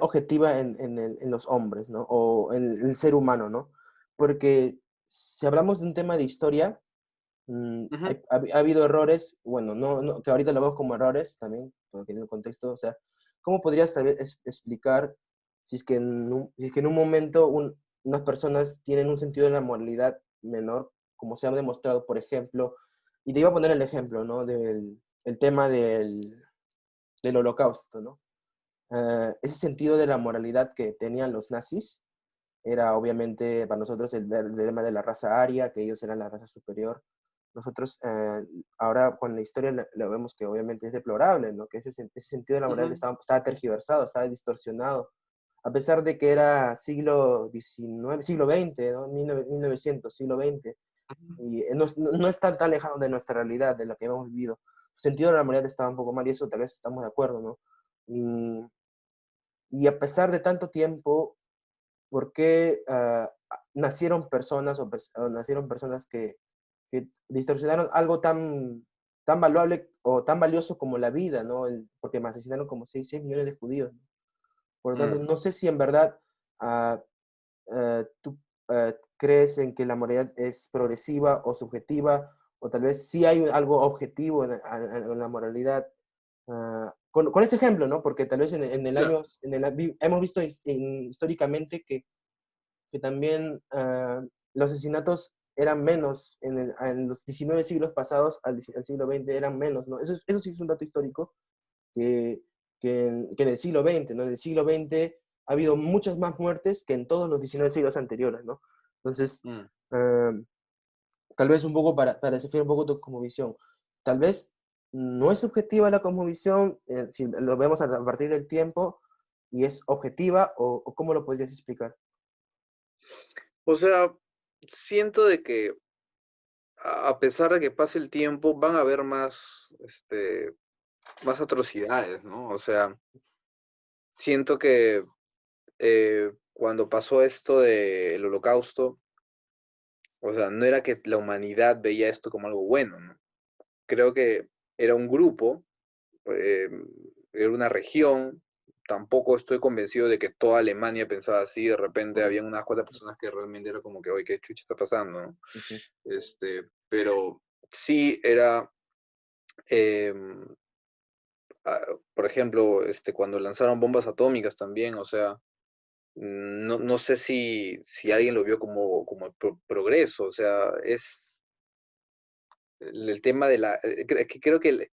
objetiva en los hombres, ¿no? O en el ser humano, ¿no? Porque si hablamos de un tema de historia, Ujú, ha habido errores, bueno, que ahorita lo vemos como errores también, porque en el contexto, o sea, ¿cómo podrías tal vez explicar si es que si es que en un momento unas personas tienen un sentido de la moralidad menor, como se ha demostrado, por ejemplo, y te iba a poner el ejemplo, ¿no? El tema del holocausto, ¿no? Ese sentido de la moralidad que tenían los nazis era obviamente para nosotros el tema de la raza aria, que ellos eran la raza superior. Nosotros ahora con la historia lo vemos que obviamente es deplorable, ¿no? Que ese sentido de la moral ujú, estaba tergiversado, estaba distorsionado, a pesar de que era siglo XIX, siglo XX, ¿no? 1900, siglo XX, y no está tan lejano de nuestra realidad, de lo que hemos vivido. Su sentido de la moral estaba un poco mal y eso tal vez estamos de acuerdo, ¿no? Y a pesar de tanto tiempo, ¿por qué nacieron personas o nacieron personas que distorsionaron algo tan valuable o tan valioso como la vida, ¿no? Porque me asesinaron como 6 millones de judíos, ¿no? Por lo tanto, mm. no sé si en verdad ah, tú crees en que la moralidad es progresiva o subjetiva, o tal vez sí hay algo objetivo en la moralidad. Con ese ejemplo, ¿no? Porque tal vez en el Claro. año, hemos visto históricamente que también los asesinatos eran menos en los 19 siglos pasados al siglo XX, eran menos, ¿no? Eso sí es un dato histórico que, que en el siglo XX, ¿no? En el siglo XX ha habido muchas más muertes que en todos los 19 siglos anteriores, ¿no? Entonces, Mm. ah, tal vez un poco para desafiar un poco tu cosmovisión, tal vez no es subjetiva la cosmovisión, si lo vemos a partir del tiempo, y es objetiva, o ¿cómo lo podrías explicar? O sea, siento de que a pesar de que pase el tiempo, van a haber más atrocidades, ¿no? O sea, siento que cuando pasó esto del Holocausto, o sea, no era que la humanidad veía esto como algo bueno, ¿no? Creo que era un grupo, eh, era una región, tampoco estoy convencido de que toda Alemania pensaba así, de repente había unas cuantas personas que realmente era como que, oye, ¿qué chucha está pasando, no? Ujú. Pero sí era, eh, por ejemplo, cuando lanzaron bombas atómicas también, o sea, no sé si alguien lo vio como progreso, o sea, es el tema de que creo que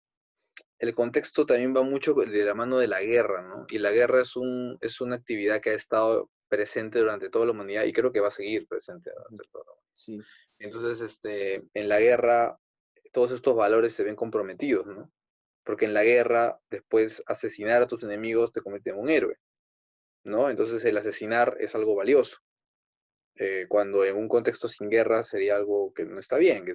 el contexto también va mucho de la mano de la guerra, ¿no? Y la guerra es una actividad que ha estado presente durante toda la humanidad y creo que va a seguir presente durante toda la humanidad. Sí, Entonces, en la guerra, todos estos valores se ven comprometidos, ¿no? Porque en la guerra, después asesinar a tus enemigos te convierte en un héroe, ¿no? Entonces el asesinar es algo valioso, cuando en un contexto sin guerra sería algo que no está bien, que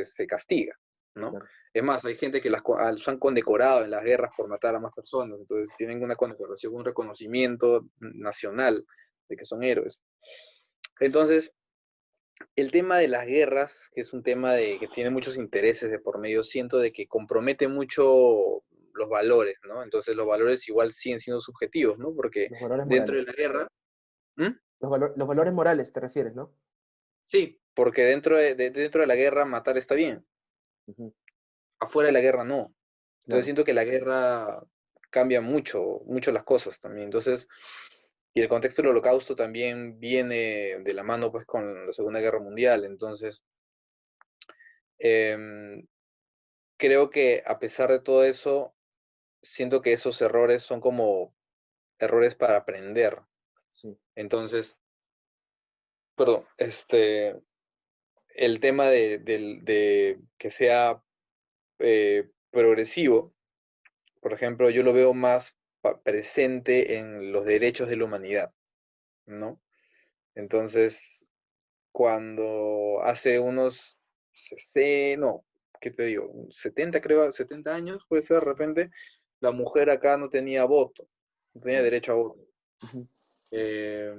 se castiga, ¿no? claro. Es más, hay gente que los han condecorado en las guerras por matar a más personas, entonces tienen una condecoración, un reconocimiento nacional de que son héroes. Entonces, el tema de las guerras, que es un tema que tiene muchos intereses de por medio, siento de que compromete mucho los valores, ¿no? Entonces los valores igual siguen siendo subjetivos, ¿no? Porque Los valores dentro de morales. la guerra, ¿Mm? Los valores morales te refieres, ¿no? Sí, porque dentro de la guerra matar está bien, Ujú. afuera de la guerra no. Entonces Claro, siento que la guerra cambia mucho, mucho las cosas también. Entonces, y el contexto del holocausto también viene de la mano pues con la Segunda Guerra Mundial. Entonces, em, creo que a pesar de todo eso, siento que esos errores son como errores para aprender. sí, Entonces, perdón, el tema de que sea progresivo. Por ejemplo, yo lo veo más presente en los derechos de la humanidad, ¿no? Entonces, cuando hace unos 60, no, ¿qué te digo? 70 creo, 70 años puede ser de repente, la mujer acá no tenía voto, no tenía derecho a voto. ujú, Eh,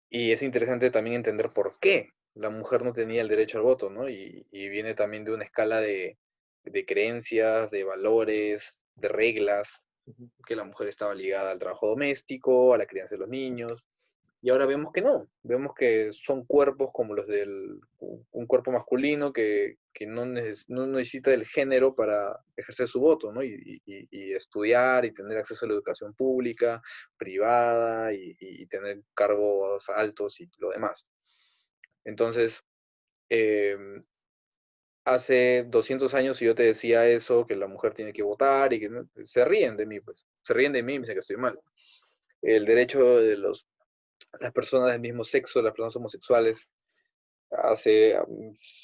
y es interesante también entender por qué la mujer no tenía el derecho al voto, ¿no? Y viene también de una escala de creencias, de valores, de reglas, ujú. que la mujer estaba ligada al trabajo doméstico, a la crianza de los niños, y ahora vemos que no, vemos que son cuerpos como los un cuerpo masculino que no necesita del género para ejercer su voto, ¿no? Y estudiar y tener acceso a la educación pública, privada, y tener cargos altos y lo demás. Entonces, eh, hace 200 años si yo te decía eso, que la mujer tiene que votar y que se ríen de mí, pues, se ríen de mí y me dicen que estoy mal. El derecho de las personas del mismo sexo, las personas homosexuales, hace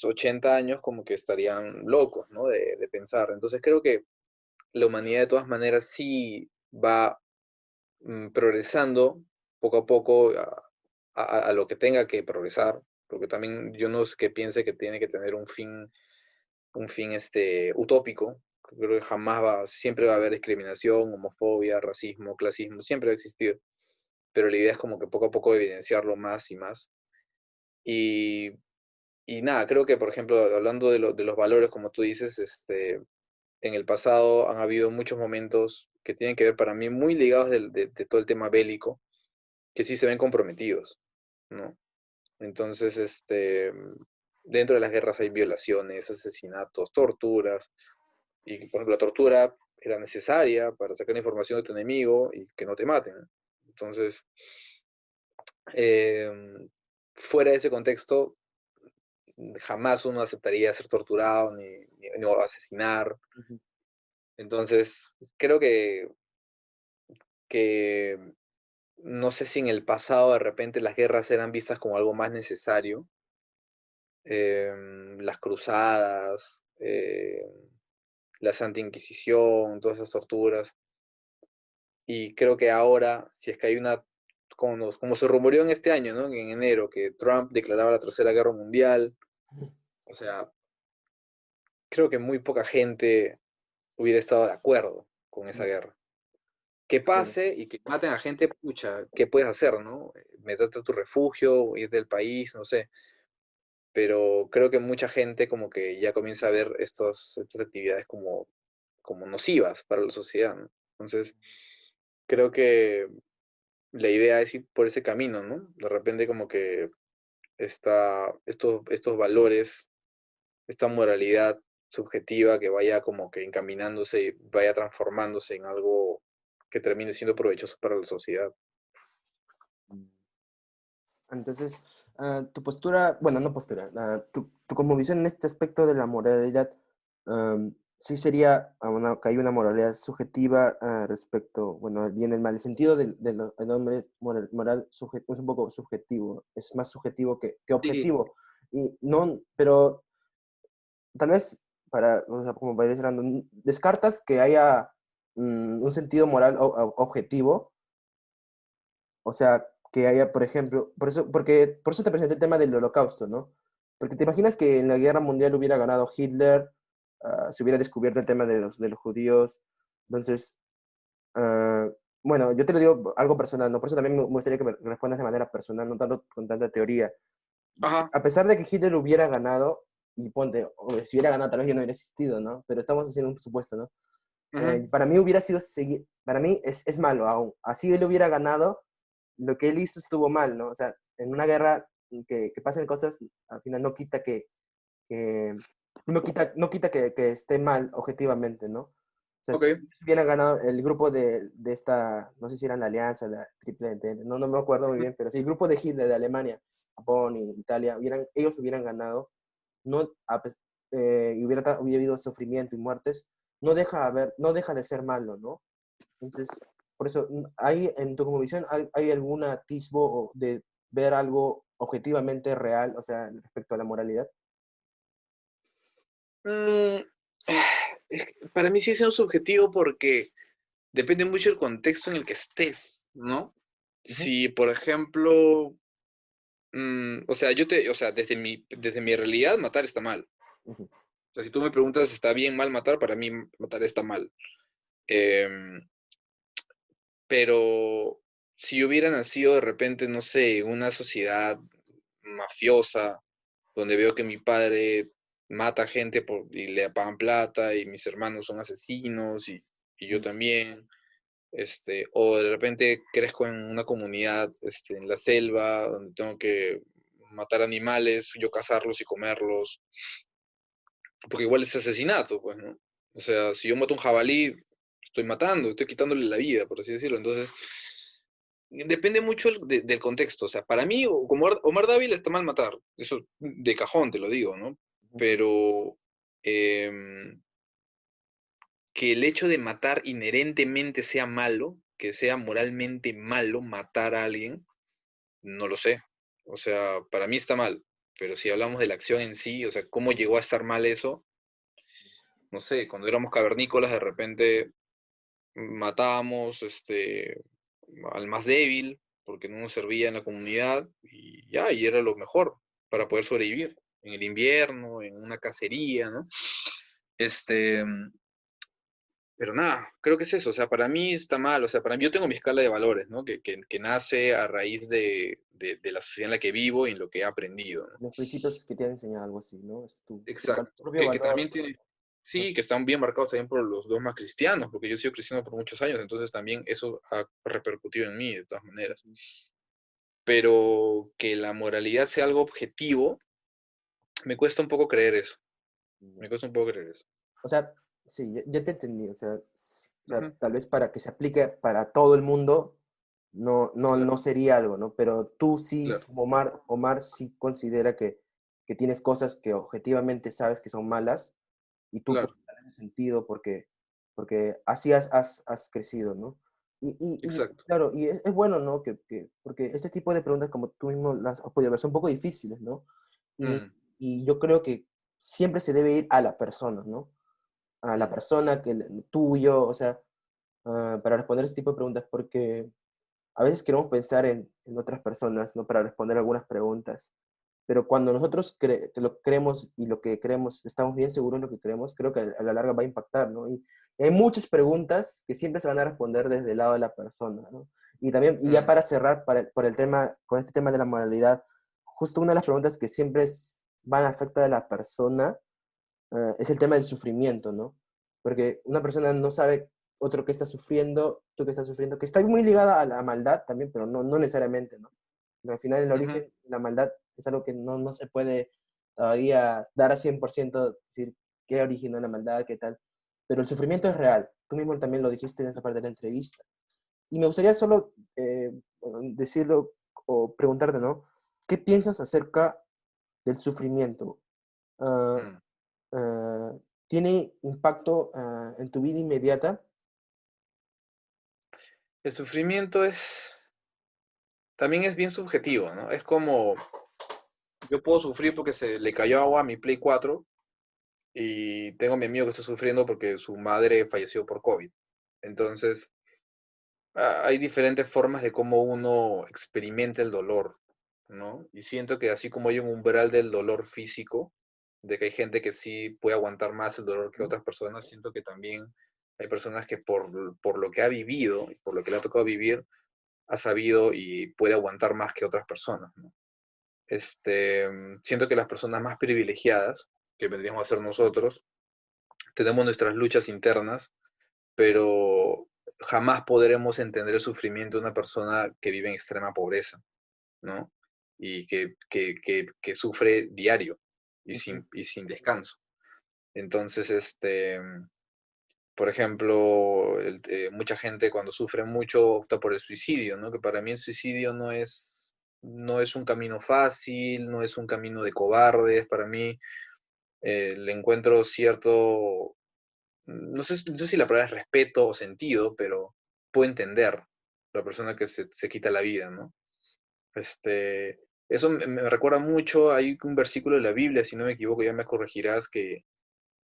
80 años como que estarían locos, ¿no? De pensar. Entonces creo que la humanidad de todas maneras sí va progresando poco a poco a lo que tenga que progresar, porque también yo no es que piense que tiene que tener un fin utópico. Creo que siempre va a haber discriminación, homofobia, racismo, clasismo, siempre va a existir, pero la idea es como que poco a poco evidenciarlo más y más. Y, y nada, creo que, por ejemplo, hablando de los valores, como tú dices, en el pasado han habido muchos momentos que tienen que ver para mí muy ligados de todo el tema bélico, que sí se ven comprometidos, ¿no? Entonces, dentro de las guerras hay violaciones, asesinatos, torturas, y por ejemplo la tortura era necesaria para sacar información de tu enemigo y que no te maten. Entonces, eh, fuera de ese contexto, jamás uno aceptaría ser torturado ni asesinar. Ujú. Entonces, creo que no sé si en el pasado de repente las guerras eran vistas como algo más necesario, las cruzadas, la Santa Inquisición, todas esas torturas. Y creo que ahora, si es que hay una, como se rumoreó en este año, ¿no? En enero, que Trump declaraba la Tercera Guerra Mundial, o sea, creo que muy poca gente hubiera estado de acuerdo con esa Ujú. guerra. Que Sí. pase y que maten a gente, pucha, ¿qué puedes hacer, no? Meterte a tu refugio, ir del país, no sé. Pero creo que mucha gente como que ya comienza a ver estas actividades como nocivas para la sociedad, ¿no? Entonces, creo que la idea es ir por ese camino, ¿no? De repente como que estos valores, esta moralidad subjetiva que vaya como que encaminándose y vaya transformándose en algo que termine siendo provechoso para la sociedad. Entonces, tu postura, bueno, no postura, tu cosmovisión en este aspecto de la moralidad, sí sería que hay una moralidad subjetiva respecto, bueno, el bien y el mal. El sentido del hombre moral es un poco subjetivo, es más subjetivo que Sí, objetivo. Y no, pero tal vez, o sea, como para ir cerrando, descartas que haya un sentido moral objetivo, o sea, que haya, por ejemplo, por eso te presenté el tema del holocausto, ¿no? Porque te imaginas que en la guerra mundial hubiera ganado Hitler, se hubiera descubierto el tema de los judíos. Entonces, ah, bueno, yo te lo digo algo personal, ¿no? Por eso también me gustaría que me respondas de manera personal, no tanto con tanta teoría. ajá, A pesar de que Hitler hubiera ganado, y ponte, hombre, si hubiera ganado, tal vez yo no hubiera existido, ¿no? Pero estamos haciendo un supuesto, ¿no? ujú, Para mí hubiera sido seguir, para mí es malo aún. Así él hubiera ganado, lo que él hizo estuvo mal, ¿no? O sea, en una guerra que pasen cosas, al final no quita que- no quita que esté mal objetivamente, ¿no? O sea, ok, si hubiera ganado el grupo de esta, no sé si era la Alianza, la Triple Entente, no me acuerdo muy ujú, bien, pero sí, el grupo de Hitler de Alemania, Japón y Italia, ellos hubieran ganado, no, y hubiera habido sufrimiento y muertes, no deja de ser malo, ¿no? Entonces, por eso, ¿hay en tu visión, hay algún atisbo de ver algo objetivamente real, o sea, respecto a la moralidad? Mm, para mí sí es un subjetivo porque depende mucho del contexto en el que estés, ¿no? Ujú, Si, por ejemplo, o sea, desde mi realidad, matar está mal. ujú, O sea, si tú me preguntas, ¿está bien, mal matar? Para mí, matar está mal. Em, pero si hubiera nacido de repente, no sé, en una sociedad mafiosa, donde veo que mi padre mata gente y le pagan plata y mis hermanos son asesinos y yo ujú, también, o de repente crezco en una comunidad, en la selva, donde tengo que matar animales, yo cazarlos y comerlos, porque igual es asesinato, pues, ¿no? O sea, si yo mato un jabalí, estoy matando, estoy quitándole la vida, por así decirlo. Entonces, depende mucho del contexto. O sea, para mí, como Omar Dávila está mal matar, eso de cajón te lo digo, ¿no? ujú. Pero em, que el hecho de matar inherentemente sea malo, que sea moralmente malo matar a alguien, no lo sé. O sea, para mí está mal. Pero si hablamos de la acción en sí, o sea, cómo llegó a estar mal eso, no sé, cuando éramos cavernícolas de repente matábamos al más débil porque no nos servía en la comunidad y ya, y era lo mejor para poder sobrevivir en el invierno, en una cacería, ¿no? Este, pero nada, creo que es eso, o sea, para mí está mal, o sea, para mí yo tengo mi escala de valores, ¿no? Que nace a raíz de la sociedad en la que vivo y en lo que he aprendido, ¿no? Los principios que te han enseñado algo así, ¿no? Es tu Exacto, propio que valor. también tiene, Ajá. sí, que están bien marcados también por los dogmas cristianos, porque yo he sido cristiano por muchos años, entonces también eso ha repercutido en mí de todas maneras. Ujú. Pero que la moralidad sea algo objetivo, Me cuesta un poco creer eso. Ya. Me cuesta un poco creer eso. O sea, sí, ya te entendí. O sea, Ujú, tal vez para que se aplique para todo el mundo, no claro, sería algo, ¿no? Pero tú sí, claro, como Omar sí considera que tienes cosas que objetivamente sabes que son malas y tú claro, puedes dar ese sentido porque así has crecido, ¿no? Y exacto. claro, y es bueno, ¿no? Porque este tipo de preguntas, como tú mismo las has podido ver, son un poco difíciles, ¿no? Y, Mm, y yo creo que siempre se debe ir a la persona, ¿no? A la mm, persona tú y yo, o sea, para responder ese tipo de preguntas, porque a veces queremos pensar en otras personas, ¿no? Para responder algunas preguntas. Pero cuando nosotros que lo creemos y lo que creemos, estamos bien seguros de lo que creemos, creo que a la larga va a impactar, ¿no? Y hay muchas preguntas que siempre se van a responder desde el lado de la persona, ¿no? Y también, y ya mm, para cerrar, por el tema, con este tema de la moralidad, justo una de las preguntas que siempre van a afectar a la persona es el tema del sufrimiento, ¿no? Porque una persona no sabe otro que está sufriendo, tú que estás sufriendo, que está muy ligada a la maldad también, pero no necesariamente, ¿no? Pero al final el ujú, origen de la maldad es algo que no se puede todavía dar a 100% decir qué originó la maldad, qué tal. Pero el sufrimiento es real. Tú mismo también lo dijiste en esta parte de la entrevista. Y me gustaría solo decirlo o preguntarte, ¿no? ¿Qué piensas acerca del sufrimiento? Ah, mm. ah, ¿Tiene impacto en tu vida inmediata? El sufrimiento también es bien subjetivo, ¿no? Es como, yo puedo sufrir porque se le cayó agua a mi Play 4 y tengo a mi amigo que está sufriendo porque su madre falleció por COVID. Entonces, hay diferentes formas de cómo uno experimenta el dolor, ¿no? Y siento que así como hay un umbral del dolor físico, de que hay gente que sí puede aguantar más el dolor que ¿Mm? otras personas, siento que también hay personas que por lo que ha vivido y por lo que le ha tocado vivir, ha sabido y puede aguantar más que otras personas, ¿no? Siento que las personas más privilegiadas, que vendríamos a ser nosotros, tenemos nuestras luchas internas, pero jamás podremos entender el sufrimiento de una persona que vive en extrema pobreza, ¿no? Y que sufre diario Ujú. y sin descanso. Entonces, por ejemplo, mucha gente cuando sufre mucho opta por el suicidio, ¿no? Que para mí el suicidio no es un camino fácil, no es un camino de cobardes, para mí le encuentro cierto, no sé si la palabra es respeto o sentido, pero puedo entender la persona que se quita la vida, ¿no? Eso me recuerda mucho, hay un versículo de la Biblia, si no me equivoco, ya me corregirás, que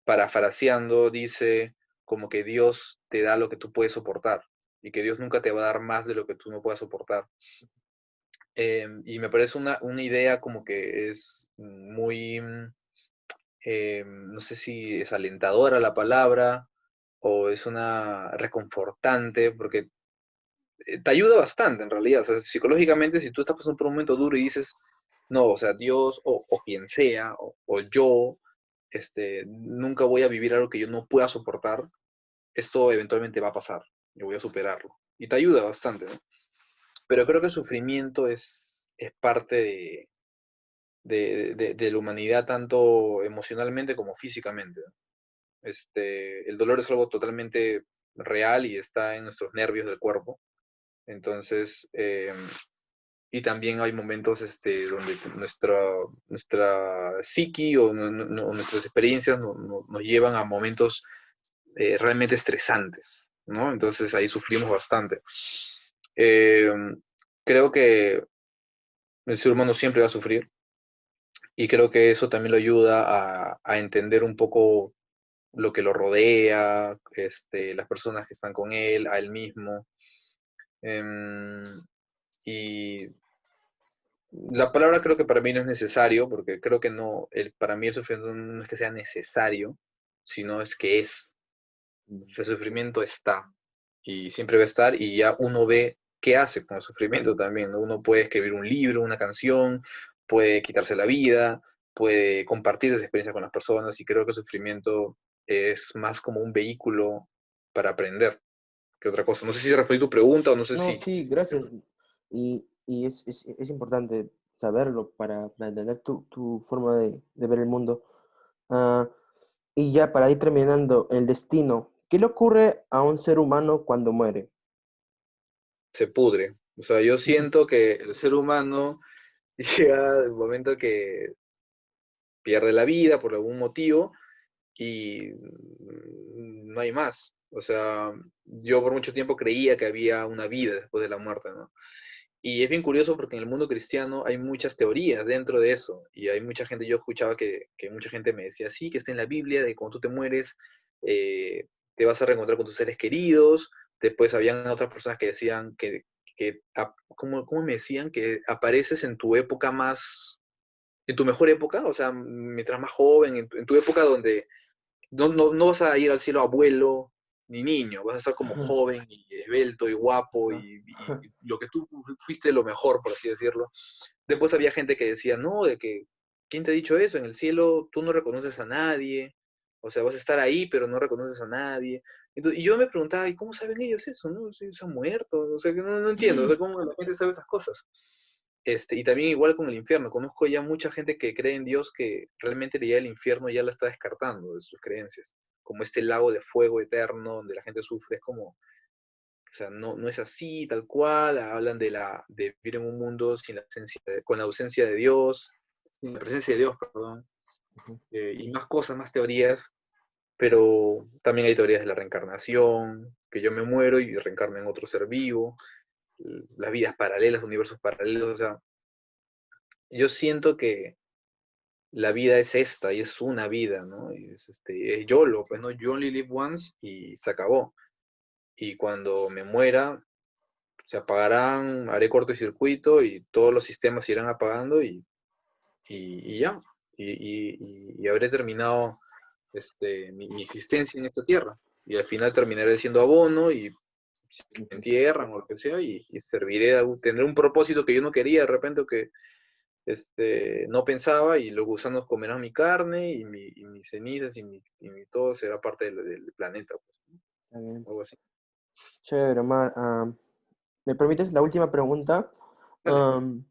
parafraseando dice como que Dios te da lo que tú puedes soportar y que Dios nunca te va a dar más de lo que tú no puedas soportar. Y me parece una idea como que es muy, no sé si es alentadora la palabra o es una reconfortante, porque te ayuda bastante en realidad. O sea, psicológicamente, si tú estás pasando por un momento duro y dices, no, o sea, Dios o quien sea, o yo, nunca voy a vivir algo que yo no pueda soportar, esto eventualmente va a pasar, yo voy a superarlo. Y te ayuda bastante, ¿no? Pero creo que el sufrimiento es parte de la humanidad, tanto emocionalmente como físicamente, ¿no? El dolor es algo totalmente real y está en nuestros nervios del cuerpo. Entonces, y también hay momentos donde nuestra psiqui o nuestras experiencias nos llevan a momentos realmente estresantes, ¿no? Entonces ahí sufrimos bastante. Eh, Creo que el ser humano siempre va a sufrir y creo que eso también lo ayuda a entender un poco lo que lo rodea, las personas que están con él, a él mismo. Em, y la palabra creo que para mí no es necesario, porque creo que no, para mí el sufrimiento no es que sea necesario, sino es que es. El sufrimiento está y siempre va a estar y ya uno ve qué hace con el sufrimiento también, ¿no? Uno puede escribir un libro, una canción, puede quitarse la vida, puede compartir esa experiencia con las personas y creo que el sufrimiento es más como un vehículo para aprender que otra cosa. No sé si respondí tu pregunta o no sé No, si... sí, gracias. Y es importante saberlo para entender tu forma de ver el mundo. Ah, y ya para ir terminando, el destino. ¿Qué le ocurre a un ser humano cuando muere? Se pudre. O sea, yo siento que el ser humano llega el momento que pierde la vida por algún motivo y no hay más. O sea, yo por mucho tiempo creía que había una vida después de la muerte, ¿no? Y es bien curioso porque en el mundo cristiano hay muchas teorías dentro de eso. Y hay mucha gente, yo escuchaba que mucha gente me decía, sí, que está en la Biblia, de que cuando tú te mueres, te vas a reencontrar con tus seres queridos. Después habían otras personas que decían ¿cómo me decían? Que apareces en tu época más, en tu mejor época, o sea, mientras más joven, en tu época donde no vas a ir al cielo abuelo ni niño, vas a estar como joven y esbelto y guapo Ajá. y lo que tú fuiste lo mejor, por así decirlo. Después había gente que decía, no, de que, ¿quién te ha dicho eso? En el cielo tú no reconoces a nadie, o sea, vas a estar ahí, pero no reconoces a nadie. Entonces, y yo me preguntaba, ¿y cómo saben ellos eso? ¿No? Si se han muerto, o sea, que no entiendo, o sea, ¿cómo la gente sabe esas cosas? Y también igual con el infierno, conozco ya mucha gente que cree en Dios que realmente la idea del infierno ya la está descartando de sus creencias, como este lago de fuego eterno donde la gente sufre, es como, o sea, no es así, tal cual, hablan de vivir en un mundo sin la con la ausencia de Dios, sin la presencia de Dios, perdón, Ujú. y más cosas, más teorías, pero también hay teorías de la reencarnación, que yo me muero y reencarno en otro ser vivo, las vidas paralelas, universos paralelos, o sea, yo siento que la vida es esta y es una vida, ¿no? Y es YOLO, pues, ¿no? You only live once y se acabó. Y cuando me muera, se apagarán, haré cortocircuito y todos los sistemas se irán apagando y ya. Y habré terminado mi existencia en esta tierra. Y al final terminaré siendo abono y si me Ujú. entierran o lo que sea y serviré, tendré un propósito que yo no quería de repente o que no pensaba y los gusanos comerán mi carne y mis cenizas y todo será parte del planeta, pues, ¿no? Está bien. Algo así. Chévere, Omar. ¿Me permites la última pregunta? Dale. Am,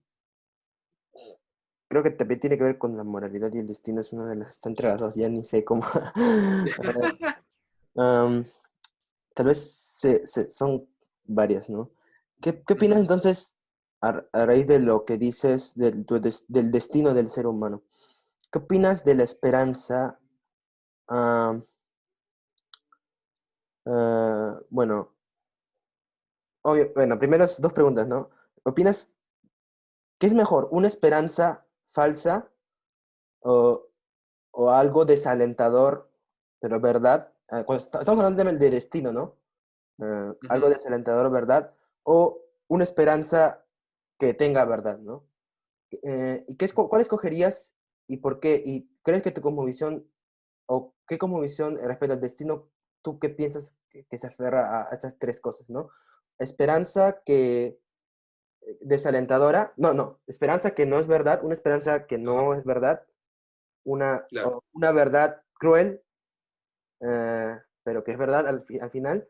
Creo que también tiene que ver con la moralidad y el destino. Es una de las, está entre las dos, ya ni sé cómo. A ver, am, tal vez son varias, ¿no? ¿Qué opinas Ujú. entonces a raíz de lo que dices del destino del ser humano? ¿Qué opinas de la esperanza? am, bueno, obvio, bueno, primeras dos preguntas, ¿no? ¿Opinas qué es mejor, una esperanza falsa o, o algo desalentador, pero verdad? Cuando estamos hablando de destino, ¿no? Algo Ujú. desalentador, ¿verdad? O una esperanza que tenga verdad, ¿no? ¿Y cuál escogerías y por qué? ¿Y crees que tu cosmovisión o qué cosmovisión respecto al destino, tú qué piensas que se aferra a estas tres cosas, ¿no? Esperanza que desalentadora, no, esperanza que no es verdad, una esperanza que Ajá, no es verdad, claro. una verdad cruel, pero que es verdad al final,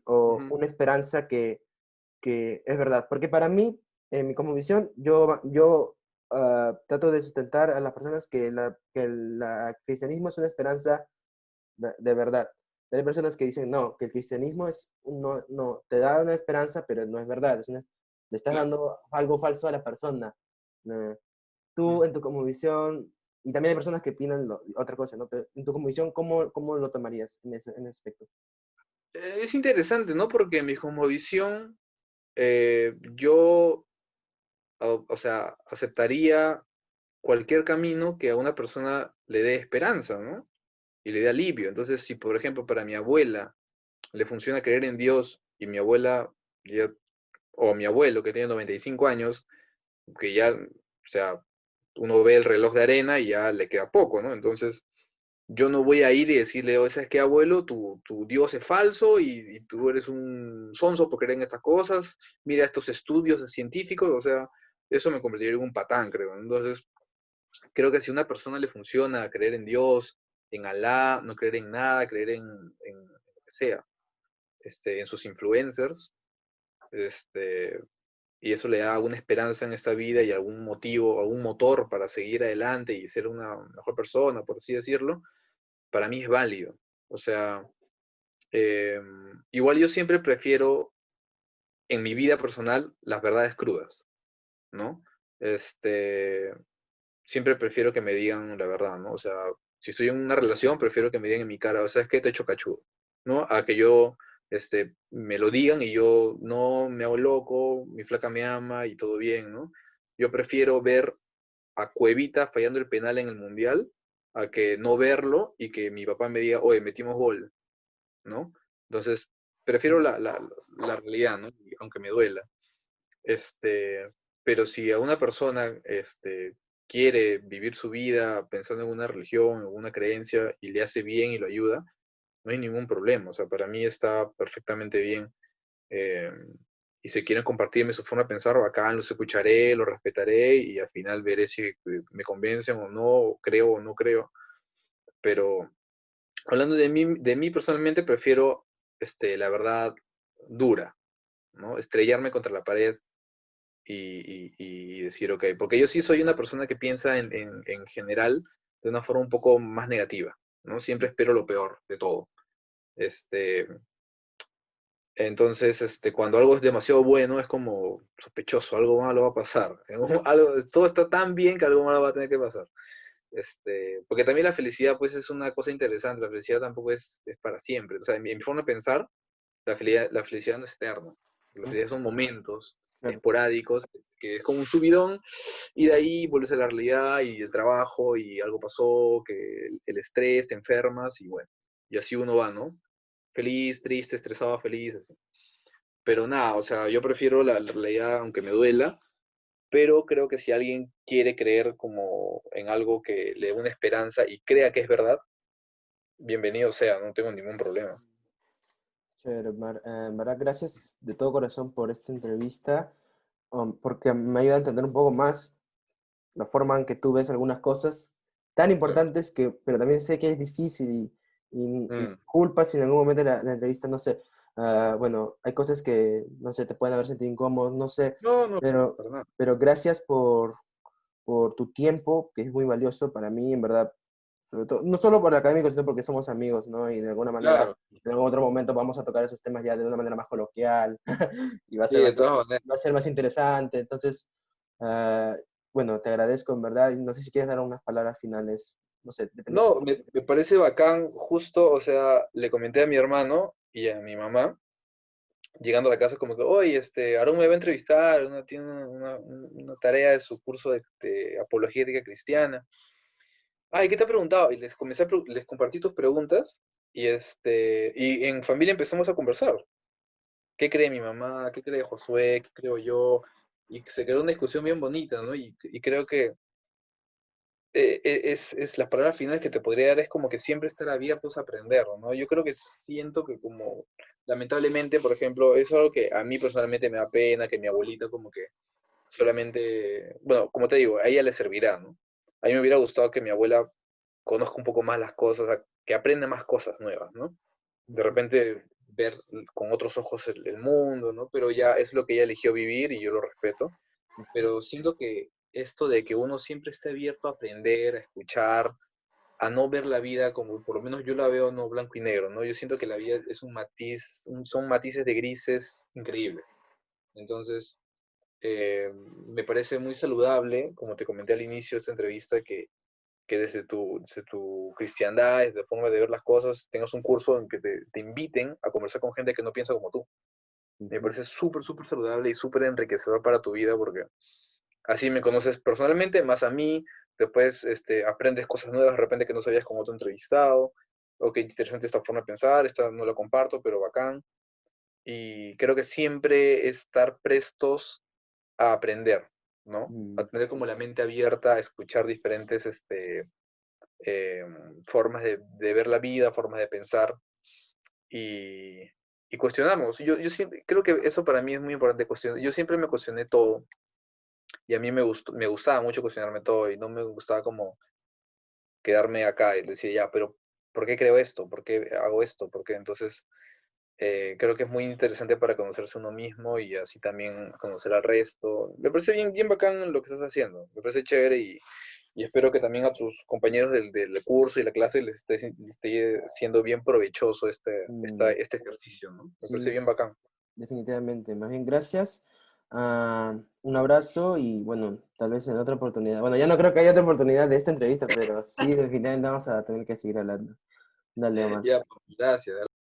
o Ujú. una esperanza que es verdad. Porque para mí, en mi cosmovisión, yo trato de sustentar a las personas que el cristianismo es una esperanza de verdad. Hay personas que dicen, no, que el cristianismo no, te da una esperanza, pero no es verdad. Le estás Claro. dando algo falso a la persona. Eh, Tú, Mm. en tu cosmovisión, y también hay personas que opinan otra cosa, ¿no? Pero en tu cosmovisión, ¿cómo lo tomarías en ese aspecto? Es interesante, ¿no? Porque en mi cosmovisión, yo, o sea, aceptaría cualquier camino que a una persona le dé esperanza, ¿no? Y le dé alivio. Entonces, si por ejemplo para mi abuela le funciona creer en Dios y mi abuela ya o mi abuelo que tiene 95 años, que ya, o sea, uno ve el reloj de arena y ya le queda poco, ¿no? Entonces, yo no voy a ir y decirle, oye, ¿sabes qué, abuelo? Tu Dios es falso y tú eres un sonso por creer en estas cosas, mira estos estudios científicos, o sea, eso me convertiría en un patán, creo. Entonces, creo que si a una persona le funciona creer en Dios, en Alá, no creer en nada, creer en lo que sea, en sus influencers, este, y eso le da alguna esperanza en esta vida y algún motivo, algún motor para seguir adelante y ser una mejor persona, por así decirlo, para mí es válido. O sea, eh, igual yo siempre prefiero en mi vida personal las verdades crudas, ¿no? Este, siempre prefiero que me digan la verdad, ¿no? O sea, si estoy en una relación, prefiero que me digan en mi cara, o sea, es que te he hecho cachudo, ¿no? A que yo, me lo digan y yo no me hago loco, mi flaca me ama y todo bien, ¿no? Yo prefiero ver a Cuevita fallando el penal en el Mundial a que no verlo y que mi papá me diga, oye, metimos gol, ¿no? Entonces, prefiero la realidad, ¿no? Aunque me duela. Este, pero si a una persona quiere vivir su vida pensando en una religión, en una creencia y le hace bien y lo ayuda, no hay ningún problema. O sea, para mí está perfectamente bien. eh, y si quieren compartirme su forma de pensar, bacán, los escucharé, los respetaré y al final veré si me convencen o no, creo o no creo. Pero hablando de mí personalmente, prefiero la verdad dura, ¿no? Estrellarme contra la pared y decir, ok, porque yo sí soy una persona que piensa en general de una forma un poco más negativa, ¿no? Siempre espero lo peor de todo. Este, entonces, cuando algo es demasiado bueno, es como sospechoso, algo malo va a pasar. Todo está tan bien que algo malo va a tener que pasar. Porque también la felicidad, pues, es una cosa interesante. La felicidad tampoco es para siempre. O sea, en mi forma de pensar, la felicidad no es eterna. La ¿no? felicidad son momentos Claro. esporádicos, que es como un subidón, y de ahí vuelves a la realidad y el trabajo, y algo pasó, que el estrés, te enfermas, y bueno, y así uno va, ¿no? Feliz, triste, estresado, feliz, así. Pero nada, o sea, yo prefiero la realidad, aunque me duela, pero creo que si alguien quiere creer como en algo que le dé una esperanza y crea que es verdad, bienvenido sea, no tengo ningún problema. Chévere, en verdad, gracias de todo corazón por esta entrevista, porque me ayuda a entender un poco más la forma en que tú ves algunas cosas tan Claro. importantes que, pero también sé que es difícil y Mm. culpa si en algún momento de la entrevista, no sé, bueno, hay cosas que, no sé, te pueden haber sentido incómodos, no sé, No, no, pero, para nada. pero gracias por tu tiempo, que es muy valioso para mí, en verdad, sobre todo, no solo por académicos, sino porque somos amigos, ¿no? Y de alguna manera, Claro, en algún otro momento vamos a tocar esos temas ya de una manera más coloquial y sí, de todas maneras. va a ser más interesante. Entonces, ah, bueno, te agradezco en verdad y no sé si quieres dar unas palabras finales, no sé, depende. No, me parece bacán, justo, o sea, le comenté a mi hermano y a mi mamá, llegando a la casa, como que, oye, Aarón me va a entrevistar, tiene una tarea de su curso de apologética cristiana. Ay, ¿qué te ha preguntado? Y les les compartí tus preguntas y en familia empezamos a conversar. ¿Qué cree mi mamá? ¿Qué cree Josué? ¿Qué creo yo? Y se creó una discusión bien bonita, ¿no? Y creo que es la palabra final que te podría dar es como que siempre estar abiertos a aprender, ¿no? Yo creo que siento que como, lamentablemente, por ejemplo, eso es algo que a mí personalmente me da pena, que mi abuelita como que solamente, bueno, como te digo, a ella le servirá, ¿no? A mí me hubiera gustado que mi abuela conozca un poco más las cosas, que aprenda más cosas nuevas, ¿no? De repente ver con otros ojos el mundo, ¿no? Pero ya es lo que ella eligió vivir y yo lo respeto, pero siento que esto de que uno siempre esté abierto a aprender, a escuchar, a no ver la vida como por lo menos yo la veo no blanco y negro, ¿no? Yo siento que la vida es un matiz, son matices de grises increíbles. Entonces, me parece muy saludable, como te comenté al inicio de esta entrevista, que desde tu cristiandad, desde la forma de ver las cosas, tengas un curso en que te inviten a conversar con gente que no piensa como tú. Me Ujú. parece súper, súper saludable y súper enriquecedor para tu vida porque así me conoces personalmente, más a mí, después aprendes cosas nuevas de repente que no sabías con otro entrevistado, o que interesante esta forma de pensar, esta no la comparto, pero bacán. Y creo que siempre estar prestos a aprender, ¿no? A Mm, tener como la mente abierta, a escuchar diferentes formas de ver la vida, formas de pensar y, y cuestionarnos. Yo siempre, creo que eso para mí es muy importante cuestionar. Yo siempre me cuestioné todo y a mí me gustaba mucho cuestionarme todo y no me gustaba como quedarme acá y decía, ya, pero ¿por qué creo esto? ¿Por qué hago esto? ¿Por qué? Entonces, Creo que es muy interesante para conocerse uno mismo y así también conocer al resto. Me parece bien, bien bacán lo que estás haciendo. Me parece chévere y espero que también a tus compañeros del curso y la clase les esté siendo bien provechoso Mm, este ejercicio, ¿no? Me sí, parece bien bacán. definitivamente. Más bien, gracias. Un abrazo y bueno, tal vez en otra oportunidad. Bueno, ya no creo que haya otra oportunidad de esta entrevista, pero sí, definitivamente vamos a tener que seguir hablando. Dale, Omar. Ya, pues, gracias.